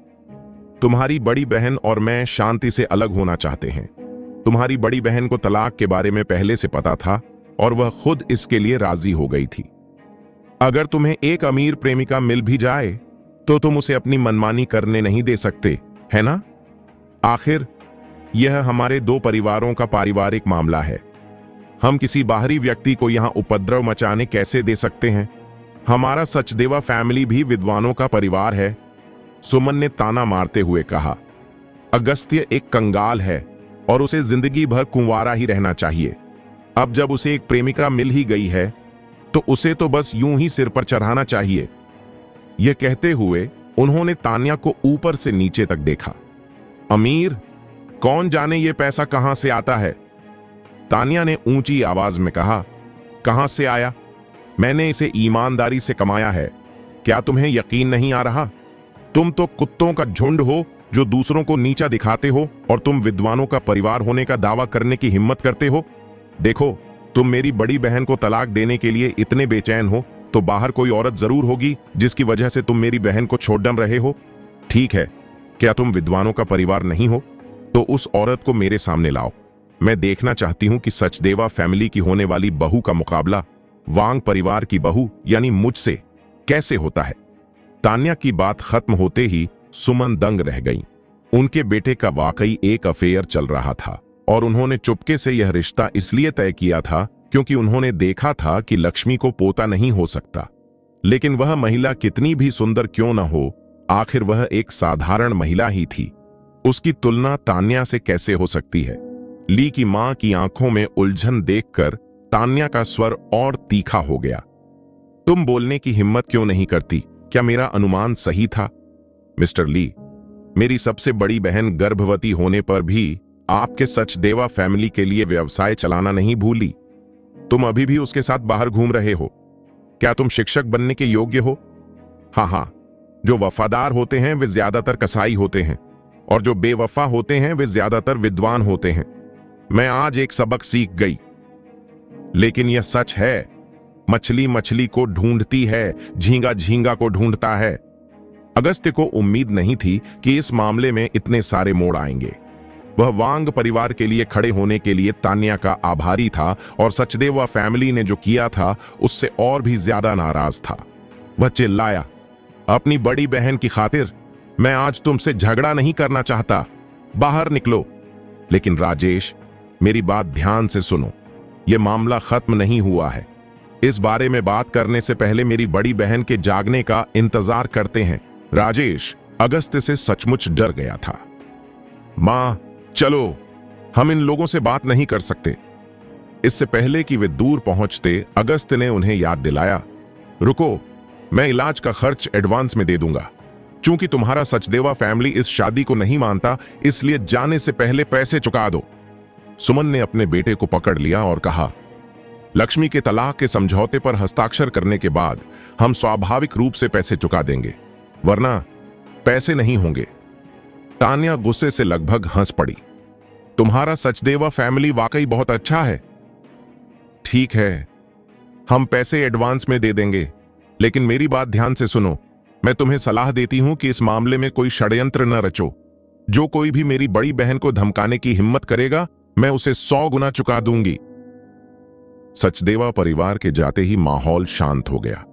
तुम्हारी बड़ी बहन और मैं शांति से अलग होना चाहते हैं। तुम्हारी बड़ी बहन को तलाक के बारे में पहले से पता था और वह खुद इसके लिए राजी हो गई थी। अगर तुम्हें एक अमीर प्रेमिका मिल भी जाए तो तुम उसे अपनी मनमानी करने नहीं दे सकते, है ना? आखिर यह हमारे दो परिवारों का पारिवारिक मामला है। हम किसी बाहरी व्यक्ति को यहां उपद्रव मचाने कैसे दे सकते हैं? हमारा सचदेवा फैमिली भी विद्वानों का परिवार है, सुमन ने ताना मारते हुए कहा। अगस्त्य एक कंगाल है और उसे जिंदगी भर कुंवारा ही रहना चाहिए। अब जब उसे एक प्रेमिका मिल ही गई है तो उसे तो बस यूं ही सिर पर चढ़ाना चाहिए। यह कहते हुए उन्होंने तान्या को ऊपर से नीचे तक देखा। अमीर, कौन जाने ये पैसा कहां से आता है? तान्या ने ऊंची आवाज में कहा। कहां से आया? मैंने इसे ईमानदारी से कमाया है। क्या तुम्हें यकीन नहीं आ रहा? तुम तो कुत्तों का झुंड हो जो दूसरों को नीचा दिखाते हो, और तुम विद्वानों का परिवार होने का दावा करने की हिम्मत करते हो। देखो, तुम मेरी बड़ी बहन को तलाक देने के लिए इतने बेचैन हो तो बाहर कोई औरत जरूर होगी जिसकी वजह से तुम मेरी बहन को छोड़ डम रहे हो। ठीक है, क्या तुम विद्वानों का परिवार नहीं हो तो उस औरत को मेरे सामने लाओ। मैं देखना चाहती हूं कि सचदेवा फैमिली की होने वाली बहू का मुकाबला वांग परिवार की बहू यानी मुझसे कैसे होता है। तान्या की बात खत्म होते ही सुमन दंग रह गई। उनके बेटे का वाकई एक अफेयर चल रहा था और उन्होंने चुपके से यह रिश्ता इसलिए तय किया था क्योंकि उन्होंने देखा था कि लक्ष्मी को पोता नहीं हो सकता। लेकिन वह महिला कितनी भी सुंदर क्यों न हो, आखिर वह एक साधारण महिला ही थी। उसकी तुलना तान्या से कैसे हो सकती है? ली की मां की आंखों में उलझन देखकर तान्या का स्वर और तीखा हो गया। तुम बोलने की हिम्मत क्यों नहीं करती? क्या मेरा अनुमान सही था? मिस्टर ली, मेरी सबसे बड़ी बहन गर्भवती होने पर भी आपके सचदेवा फैमिली के लिए व्यवसाय चलाना नहीं भूली। तुम अभी भी उसके साथ बाहर घूम रहे हो। क्या तुम शिक्षक बनने के योग्य हो? हाँ, जो वफादार होते हैं वे ज्यादातर कसाई होते हैं और जो बेवफा होते हैं वे ज्यादातर विद्वान होते हैं। मैं आज एक सबक सीख गई। लेकिन यह सच है, मछली मछली को ढूंढती है, झींगा झींगा को ढूंढता है। अगस्त्य को उम्मीद नहीं थी कि इस मामले में इतने सारे मोड़ आएंगे। वह वांग परिवार के लिए खड़े होने के लिए तान्या का आभारी था और सचदेवा फैमिली ने जो किया था उससे और भी ज्यादा नाराज था। वह चिल्लाया, अपनी बड़ी बहन की खातिर मैं आज तुमसे झगड़ा नहीं करना चाहता, बाहर निकलो। लेकिन राजेश, मेरी बात ध्यान से सुनो, यह मामला खत्म नहीं हुआ है। इस बारे में बात करने से पहले मेरी बड़ी बहन के जागने का इंतजार करते हैं। राजेश अगस्त्य से सचमुच डर गया था। मां, चलो, हम इन लोगों से बात नहीं कर सकते। इससे पहले कि वे दूर पहुंचते अगस्त्य ने उन्हें याद दिलाया, रुको, मैं इलाज का खर्च एडवांस में दे दूंगा। चूंकि तुम्हारा सचदेवा फैमिली इस शादी को नहीं मानता, इसलिए जाने से पहले पैसे चुका दो। सुमन ने अपने बेटे को पकड़ लिया और कहा, लक्ष्मी के तलाक के समझौते पर हस्ताक्षर करने के बाद हम स्वाभाविक रूप से पैसे चुका देंगे, वरना पैसे नहीं होंगे। तान्या गुस्से से लगभग हंस पड़ी। तुम्हारा सचदेवा फैमिली वाकई बहुत अच्छा है। ठीक है, हम पैसे एडवांस में दे देंगे, लेकिन मेरी बात ध्यान से सुनो। मैं तुम्हें सलाह देती हूं कि इस मामले में कोई षड्यंत्र न रचो। जो कोई भी मेरी बड़ी बहन को धमकाने की हिम्मत करेगा, मैं उसे 100 गुना चुका दूंगी। सचदेवा परिवार के जाते ही माहौल शांत हो गया।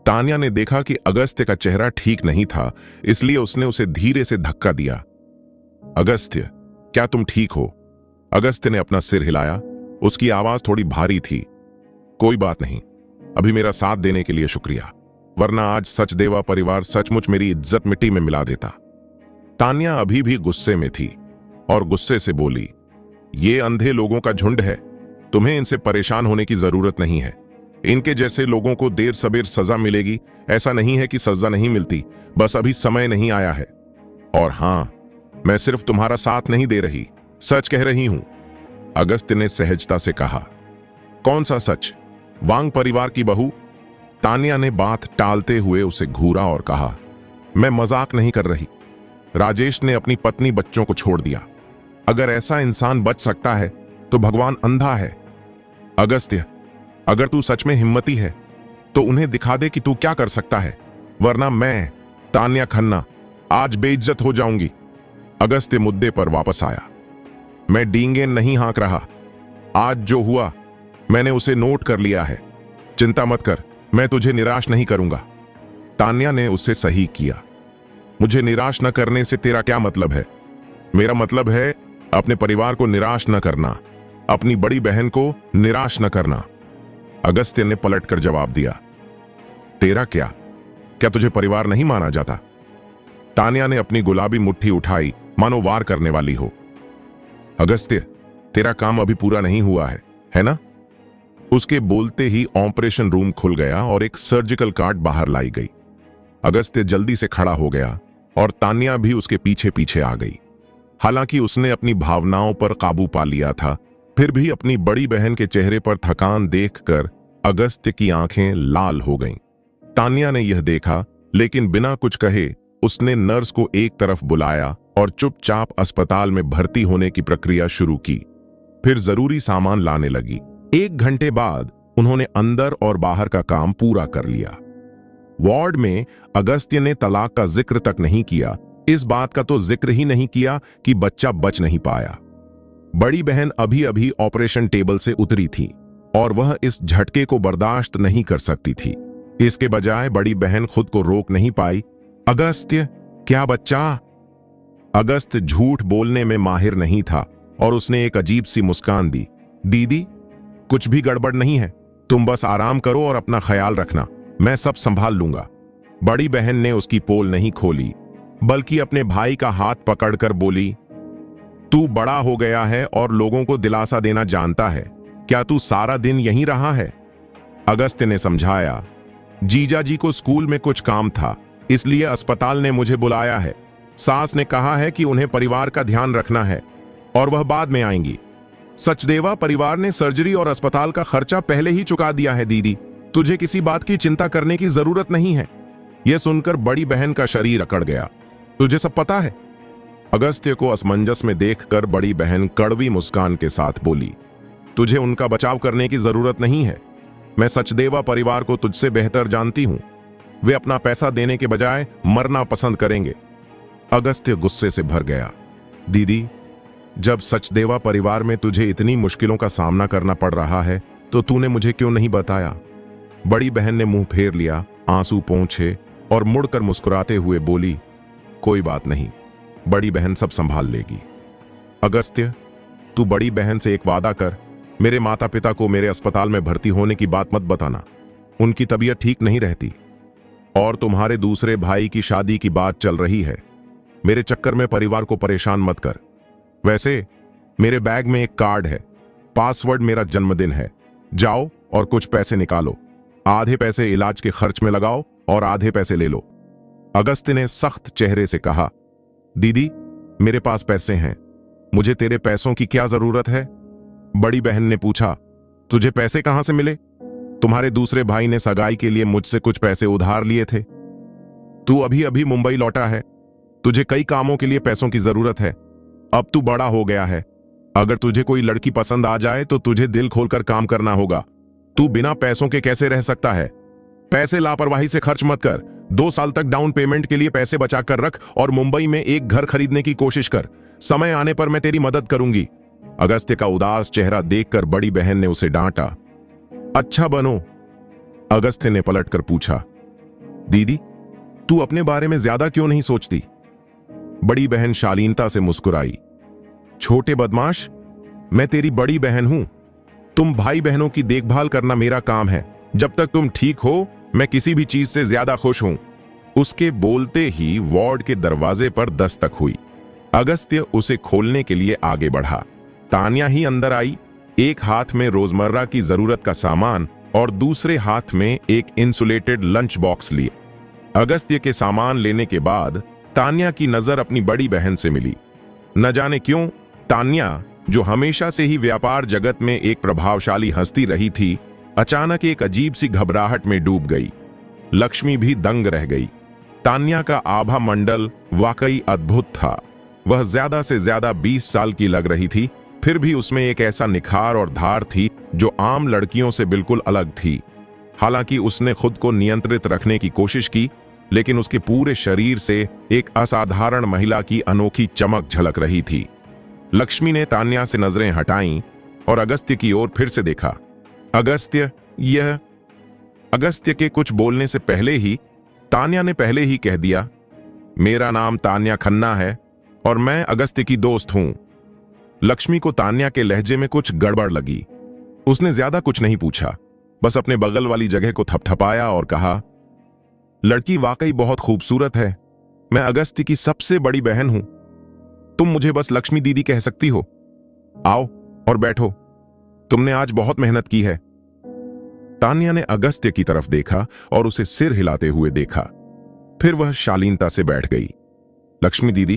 तान्या ने देखा कि अगस्त्य का चेहरा ठीक नहीं था, इसलिए उसने उसे धीरे से धक्का दिया। अगस्त्य, क्या तुम ठीक हो? अगस्त्य ने अपना सिर हिलाया। उसकी आवाज थोड़ी भारी थी। कोई बात नहीं, अभी मेरा साथ देने के लिए शुक्रिया, वरना आज सचदेवा परिवार सचमुच मेरी इज्जत मिट्टी में मिला देता। तान्या अभी भी गुस्से में थी और गुस्से से बोली, ये अंधे लोगों का झुंड है, तुम्हें इनसे परेशान होने की जरूरत नहीं है। इनके जैसे लोगों को देर सबेर सजा मिलेगी। ऐसा नहीं है कि सजा नहीं मिलती, बस अभी समय नहीं आया है। और हां, मैं सिर्फ तुम्हारा साथ नहीं दे रही, सच कह रही हूं। अगस्त्य ने सहजता से कहा। कौन सा सच? वांग परिवार की बहू? तान्या ने बात टालते हुए उसे घूरा और कहा, मैं मजाक नहीं कर रही। राजेश ने अपनी पत्नी बच्चों को छोड़ दिया। अगर ऐसा इंसान बच सकता है तो भगवान अंधा है। अगस्त्य, अगर तू सच में हिम्मती है तो उन्हें दिखा दे कि तू क्या कर सकता है, वरना मैं, तान्या खन्ना, आज बेइज्जत हो जाऊंगी। अगस्त्य मुद्दे पर वापस आया। मैं डींगे नहीं हाँक रहा। आज जो हुआ मैंने उसे नोट कर लिया है। चिंता मत कर, मैं तुझे निराश नहीं करूंगा। तान्या ने उससे सही किया। मुझे निराश न करने से तेरा क्या मतलब है? मेरा मतलब है अपने परिवार को निराश न करना, अपनी बड़ी बहन को निराश न करना। अगस्त्य ने पलटकर जवाब दिया, तेरा क्या? क्या तुझे परिवार नहीं माना जाता? तान्या ने अपनी गुलाबी मुट्ठी उठाई, मानो वार करने वाली हो। अगस्त्य, तेरा काम अभी पूरा नहीं हुआ है ना? उसके बोलते ही ऑपरेशन रूम खुल गया और एक सर्जिकल कार्ड बाहर लाई गई। अगस्त्य जल्दी से खड़ा हो गया और तान्या भी उसके पीछे पीछे आ गई। हालांकि उसने अपनी भावनाओं पर काबू पा लिया था, फिर भी अपनी बड़ी बहन के चेहरे पर थकान देखकर अगस्त्य की आंखें लाल हो गईं। तान्या ने यह देखा, लेकिन बिना कुछ कहे उसने नर्स को एक तरफ बुलाया और चुपचाप अस्पताल में भर्ती होने की प्रक्रिया शुरू की। फिर जरूरी सामान लाने लगी। 1 घंटे बाद उन्होंने अंदर और बाहर का काम पूरा कर लिया। वार्ड में अगस्त्य ने तलाक का जिक्र तक नहीं किया। इस बात का तो जिक्र ही नहीं किया कि बच्चा बच नहीं पाया। बड़ी बहन अभी अभी ऑपरेशन टेबल से उतरी थी और वह इस झटके को बर्दाश्त नहीं कर सकती थी। इसके बजाय बड़ी बहन खुद को रोक नहीं पाई। अगस्त्य, क्या बच्चा? अगस्त्य झूठ बोलने में माहिर नहीं था और उसने एक अजीब सी मुस्कान दी। दीदी, कुछ भी गड़बड़ नहीं है, तुम बस आराम करो और अपना ख्याल रखना, मैं सब संभाल लूंगा। बड़ी बहन ने उसकी पोल नहीं खोली, बल्कि अपने भाई का हाथ पकड़कर बोली, तू बड़ा हो गया है और लोगों को दिलासा देना जानता है। क्या तू सारा दिन यहीं रहा है? अगस्त्य ने समझाया, जीजा जी को स्कूल में कुछ काम था, इसलिए अस्पताल ने मुझे बुलाया है। सास ने कहा है कि उन्हें परिवार का ध्यान रखना है और वह बाद में आएंगी। सचदेवा, परिवार ने सर्जरी और अस्पताल का खर्चा पहले ही चुका दिया है दीदी, तुझे किसी बात की चिंता करने की जरूरत नहीं है। यह सुनकर बड़ी बहन का शरीर अकड़ गया। तुझे सब पता है? अगस्त्य को असमंजस में देखकर बड़ी बहन कड़वी मुस्कान के साथ बोली, तुझे उनका बचाव करने की जरूरत नहीं है। मैं सचदेवा परिवार को तुझसे बेहतर जानती हूं। वे अपना पैसा देने के बजाय मरना पसंद करेंगे। अगस्त्य गुस्से से भर गया। दीदी, जब सचदेवा परिवार में तुझे इतनी मुश्किलों का सामना करना पड़ रहा है तो तूने मुझे क्यों नहीं बताया? बड़ी बहन ने मुंह फेर लिया, आंसू पोंछे और मुड़कर मुस्कुराते हुए बोली, कोई बात नहीं, बड़ी बहन सब संभाल लेगी। अगस्त्य, तू बड़ी बहन से एक वादा कर, मेरे माता पिता को मेरे अस्पताल में भर्ती होने की बात मत बताना। उनकी तबीयत ठीक नहीं रहती और तुम्हारे दूसरे भाई की शादी की बात चल रही है। मेरे चक्कर में परिवार को परेशान मत कर। वैसे मेरे बैग में एक कार्ड है, पासवर्ड मेरा जन्मदिन है। जाओ और कुछ पैसे निकालो। आधे पैसे इलाज के खर्च में लगाओ और आधे पैसे ले लो। अगस्त्य ने सख्त चेहरे से कहा, दीदी, मेरे पास पैसे हैं, मुझे तेरे पैसों की क्या जरूरत है? बड़ी बहन ने पूछा, तुझे पैसे कहां से मिले? तुम्हारे दूसरे भाई ने सगाई के लिए मुझसे कुछ पैसे उधार लिए थे। तू अभी अभी मुंबई लौटा है, तुझे कई कामों के लिए पैसों की जरूरत है। अब तू बड़ा हो गया है, अगर तुझे कोई लड़की पसंद आ जाए तो तुझे दिल खोलकर काम करना होगा। तू बिना पैसों के कैसे रह सकता है? पैसे लापरवाही से खर्च मत कर। 2 साल तक डाउन पेमेंट के लिए पैसे बचा कर रख और मुंबई में एक घर खरीदने की कोशिश कर। समय आने पर मैं तेरी मदद करूंगी। अगस्त्य का उदास चेहरा देखकर बड़ी बहन ने उसे डांटा। अच्छा बनो? अगस्त्य ने पलटकर पूछा। दीदी, तू अपने बारे में ज्यादा क्यों नहीं सोचती? बड़ी बहन शालीनता से मुस्कुराई। छोटे बदमाश, मैं तेरी बड़ी बहन हूं। तुम भाई बहनों की देखभाल करना मेरा काम है। जब तक तुम ठीक हो, मैं किसी भी चीज से ज्यादा खुश हूं। उसके बोलते ही वार्ड के दरवाजे पर दस्तक हुई। अगस्त्य उसे खोलने के लिए आगे बढ़ा। तान्या ही अंदर आई, एक हाथ में रोजमर्रा की जरूरत का सामान और दूसरे हाथ में एक इंसुलेटेड लंच बॉक्स लिए। अगस्त्य के सामान लेने के बाद तान्या की नजर अपनी बड़ी बहन से मिली। न जाने क्यों तान्या, जो हमेशा से ही व्यापार जगत में एक प्रभावशाली हस्ती रही थी, अचानक एक अजीब सी घबराहट में डूब गई। लक्ष्मी भी दंग रह गई। तान्या का आभा मंडल वाकई अद्भुत था। वह ज्यादा से ज्यादा 20 साल की लग रही थी, फिर भी उसमें एक ऐसा निखार और धार थी जो आम लड़कियों से बिल्कुल अलग थी। हालांकि उसने खुद को नियंत्रित रखने की कोशिश की, लेकिन उसके पूरे शरीर से एक असाधारण महिला की अनोखी चमक झलक रही थी। लक्ष्मी ने तान्या से नजरें हटाईं और अगस्त्य की ओर फिर से देखा। अगस्त्य के कुछ बोलने से पहले ही तान्या ने पहले ही कह दिया, मेरा नाम तान्या खन्ना है और मैं अगस्त्य की दोस्त हूं। लक्ष्मी को तान्या के लहजे में कुछ गड़बड़ लगी। उसने ज्यादा कुछ नहीं पूछा, बस अपने बगल वाली जगह को थपथपाया और कहा, लड़की वाकई बहुत खूबसूरत है। मैं अगस्त्य की सबसे बड़ी बहन हूं। तुम मुझे बस लक्ष्मी दीदी कह सकती हो। आओ और बैठो, तुमने आज बहुत मेहनत की है। तान्या ने अगस्त्य की तरफ देखा और उसे सिर हिलाते हुए देखा। फिर वह शालीनता से बैठ गई। लक्ष्मी दीदी,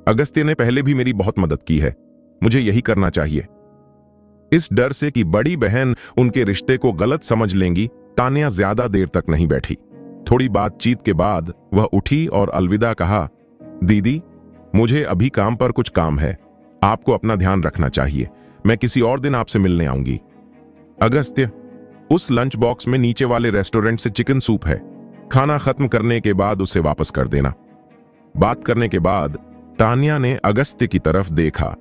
अगस्त्य ने पहले भी मेरी बहुत मदद की है, मुझे यही करना चाहिए। इस डर से कि बड़ी बहन उनके रिश्ते को गलत समझ लेंगी, तान्या ज्यादा देर तक नहीं बैठी। थोड़ी बातचीत के बाद वह उठी और अलविदा कहा, दीदी, मुझे अभी काम पर कुछ काम है, आपको अपना ध्यान रखना चाहिए। मैं किसी और दिन आपसे मिलने आऊंगी। अगस्त्य, उस लंच बॉक्स में नीचे वाले रेस्टोरेंट से चिकन सूप है, खाना खत्म करने के बाद उसे वापस कर देना। बात करने के बाद तान्या ने अगस्त्य की तरफ देखा।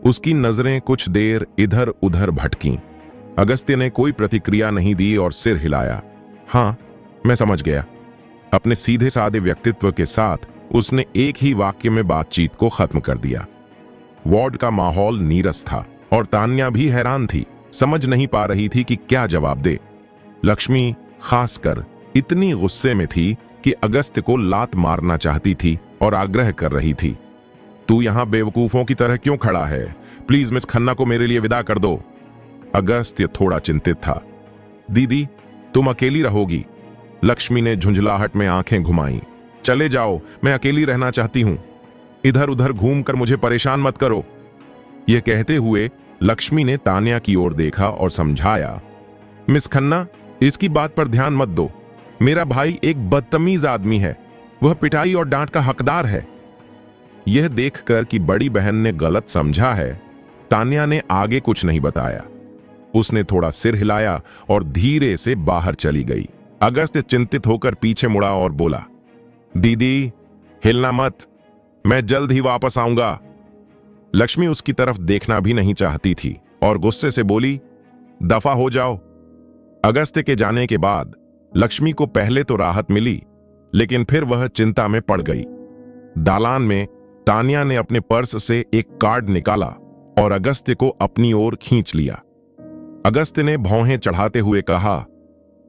उसकी नजरें कुछ देर इधर उधर भटकीं। अगस्त्य ने कोई प्रतिक्रिया नहीं दी और सिर हिलाया। हां, मैं समझ गया। अपने सीधे साधे व्यक्तित्व के साथ उसने एक ही वाक्य में बातचीत को खत्म कर दिया। वार्ड का माहौल नीरस था और तान्या भी हैरान थी, समझ नहीं पा रही थी कि क्या जवाब दे। लक्ष्मी खासकर इतनी गुस्से में थी कि अगस्त्य को लात मारना चाहती थी और आग्रह कर रही थी, तू यहां बेवकूफों की तरह क्यों खड़ा है? प्लीज मिस खन्ना को मेरे लिए विदा कर दो। अगस्त्य थोड़ा चिंतित था। दीदी, तुम अकेली रहोगी? लक्ष्मी ने झुंझलाहट में आंखें घुमाई। चले जाओ, मैं अकेली रहना चाहती हूं। इधर उधर घूमकर मुझे परेशान मत करो। यह कहते हुए लक्ष्मी ने तान्या की ओर देखा और समझाया, मिस खन्ना, इसकी बात पर ध्यान मत दो। मेरा भाई एक बदतमीज आदमी है, वह पिटाई और डांट का हकदार है। यह देखकर कि बड़ी बहन ने गलत समझा है, तान्या ने आगे कुछ नहीं बताया। उसने थोड़ा सिर हिलाया और धीरे से बाहर चली गई। अगस्त्य चिंतित होकर पीछे मुड़ा और बोला, दीदी, हिलना मत, मैं जल्द ही वापस आऊंगा। लक्ष्मी उसकी तरफ देखना भी नहीं चाहती थी और गुस्से से बोली, दफा हो जाओ। अगस्त्य के जाने के बाद लक्ष्मी को पहले तो राहत मिली, लेकिन फिर वह चिंता में पड़ गई। दालान में तान्या ने अपने पर्स से एक कार्ड निकाला और अगस्त्य को अपनी ओर खींच लिया। अगस्त्य ने भौहें चढ़ाते हुए कहा,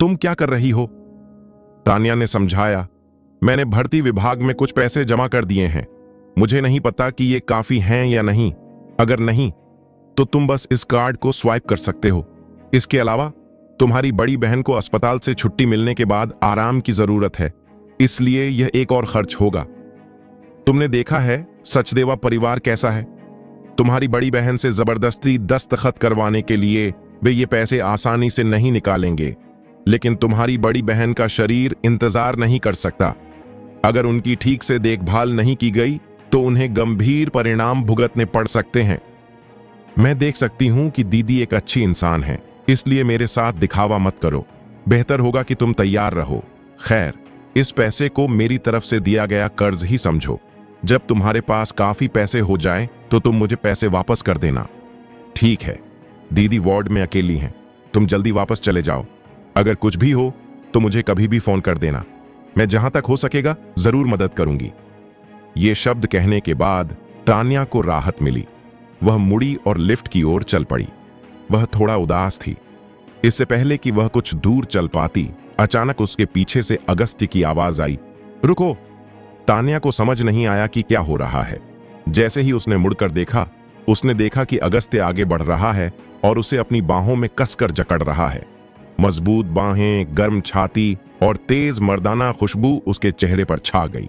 तुम क्या कर रही हो? तान्या ने समझाया, मैंने भर्ती विभाग में कुछ पैसे जमा कर दिए हैं, मुझे नहीं पता कि ये काफी हैं या नहीं। अगर नहीं तो तुम बस इस कार्ड को स्वाइप कर सकते हो। इसके अलावा तुम्हारी बड़ी बहन को अस्पताल से छुट्टी मिलने के बाद आराम की जरूरत है, इसलिए यह एक और खर्च होगा। तुमने देखा है सचदेवा परिवार कैसा है। तुम्हारी बड़ी बहन से जबरदस्ती दस्तखत करवाने के लिए वे ये पैसे आसानी से नहीं निकालेंगे, लेकिन तुम्हारी बड़ी बहन का शरीर इंतजार नहीं कर सकता। अगर उनकी ठीक से देखभाल नहीं की गई तो उन्हें गंभीर परिणाम भुगतने पड़ सकते हैं। मैं देख सकती हूं कि दीदी एक अच्छी इंसान है, इसलिए मेरे साथ दिखावा मत करो। बेहतर होगा कि तुम तैयार रहो। खैर, इस पैसे को मेरी तरफ से दिया गया कर्ज ही समझो। जब तुम्हारे पास काफी पैसे हो जाएं तो तुम मुझे पैसे वापस कर देना। ठीक है, दीदी वार्ड में अकेली हैं, तुम जल्दी वापस चले जाओ। अगर कुछ भी हो तो मुझे कभी भी फोन कर देना, मैं जहां तक हो सकेगा जरूर मदद करूंगी। ये शब्द कहने के बाद तान्या को राहत मिली। वह मुड़ी और लिफ्ट की ओर चल पड़ी। वह थोड़ा उदास थी। इससे पहले कि वह कुछ दूर चल पाती, अचानक उसके पीछे से अगस्त्य की आवाज आई, रुको। तान्या को समझ नहीं आया कि क्या हो रहा है। जैसे ही उसने मुड़कर देखा, उसने देखा कि अगस्त्य आगे बढ़ रहा है और उसे अपनी बाहों में कसकर जकड़ रहा है। मजबूत बाहें, गर्म छाती और तेज मर्दाना खुशबू उसके चेहरे पर छा गई।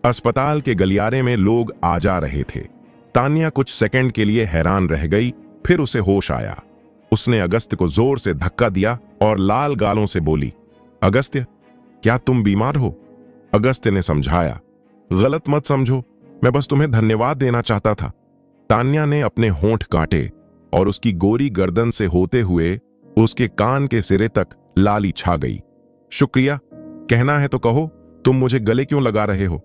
अस्पताल के गलियारे में लोग आ जा रहे थे। तान्या कुछ सेकंड के लिए हैरान रह गई, फिर उसे होश आया। उसने अगस्त्य को जोर से धक्का दिया और लाल गालों से बोली, अगस्त्य, क्या तुम बीमार हो? अगस्त्य ने समझाया, गलत मत समझो, मैं बस तुम्हें धन्यवाद देना चाहता था। तान्या ने अपने होंठ काटे और उसकी गोरी गर्दन से होते हुए उसके कान के सिरे तक लाली छा गई। शुक्रिया, कहना है तो कहो, तुम मुझे गले क्यों लगा रहे हो?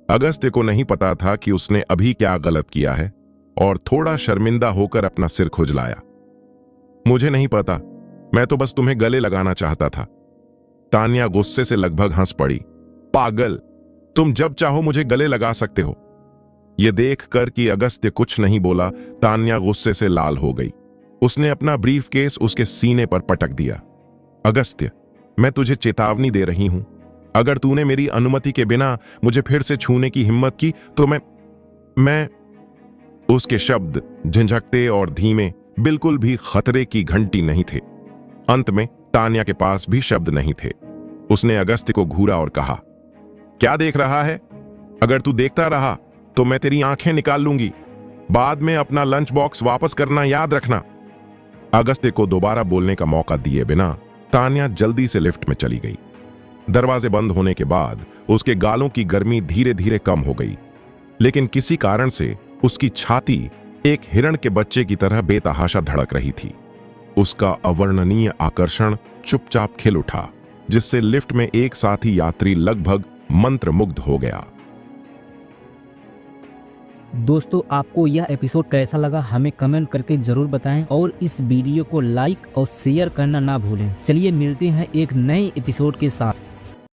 अगस्त्य को नहीं पता था कि उसने अभी क्या गलत किया है और थोड़ा शर्मिंदा होकर अपना सिर खुजलाया। मुझे नहीं पता, मैं तो बस तुम्हें गले लगाना चाहता था। तान्या गुस्से से लगभग हंस पड़ी। पागल, तुम जब चाहो मुझे गले लगा सकते हो। ये देखकर कि अगस्त्य कुछ नहीं बोला, तान्या गुस्से से लाल हो गई। उसने अपना ब्रीफकेस उसके सीने पर पटक दिया। अगस्त्य, मैं तुझे चेतावनी दे रही हूं, अगर तूने मेरी अनुमति के बिना मुझे फिर से छूने की हिम्मत की तो मैं उसके शब्द झंझकते और धीमे, बिल्कुल भी खतरे की घंटी नहीं थे। अंत में तान्या के पास भी शब्द नहीं थे। उसने अगस्त्य को घूरा और कहा, क्या देख रहा है? अगर तू देखता रहा तो मैं तेरी आंखें निकाल लूंगी। बाद में अपना लंच बॉक्स वापस करना याद रखना। अगस्त्य को दोबारा बोलने का मौका दिए बिना तान्या जल्दी से लिफ्ट में चली गई। दरवाजे बंद होने के बाद उसके गालों की गर्मी धीरे धीरे कम हो गई, लेकिन किसी कारण से उसकी छाती एक हिरण के बच्चे की तरह बेतहाशा धड़क रही थी। उसका अवर्णनीय आकर्षण चुपचाप खिल उठा, जिससे लिफ्ट में एक साथी यात्री लगभग मंत्रमुग्ध हो गया। दोस्तों, आपको यह एपिसोड कैसा लगा हमें कमेंट करके जरूर बताएं और इस वीडियो को लाइक और शेयर करना ना भूलें। चलिए मिलते हैं एक नए एपिसोड के साथ।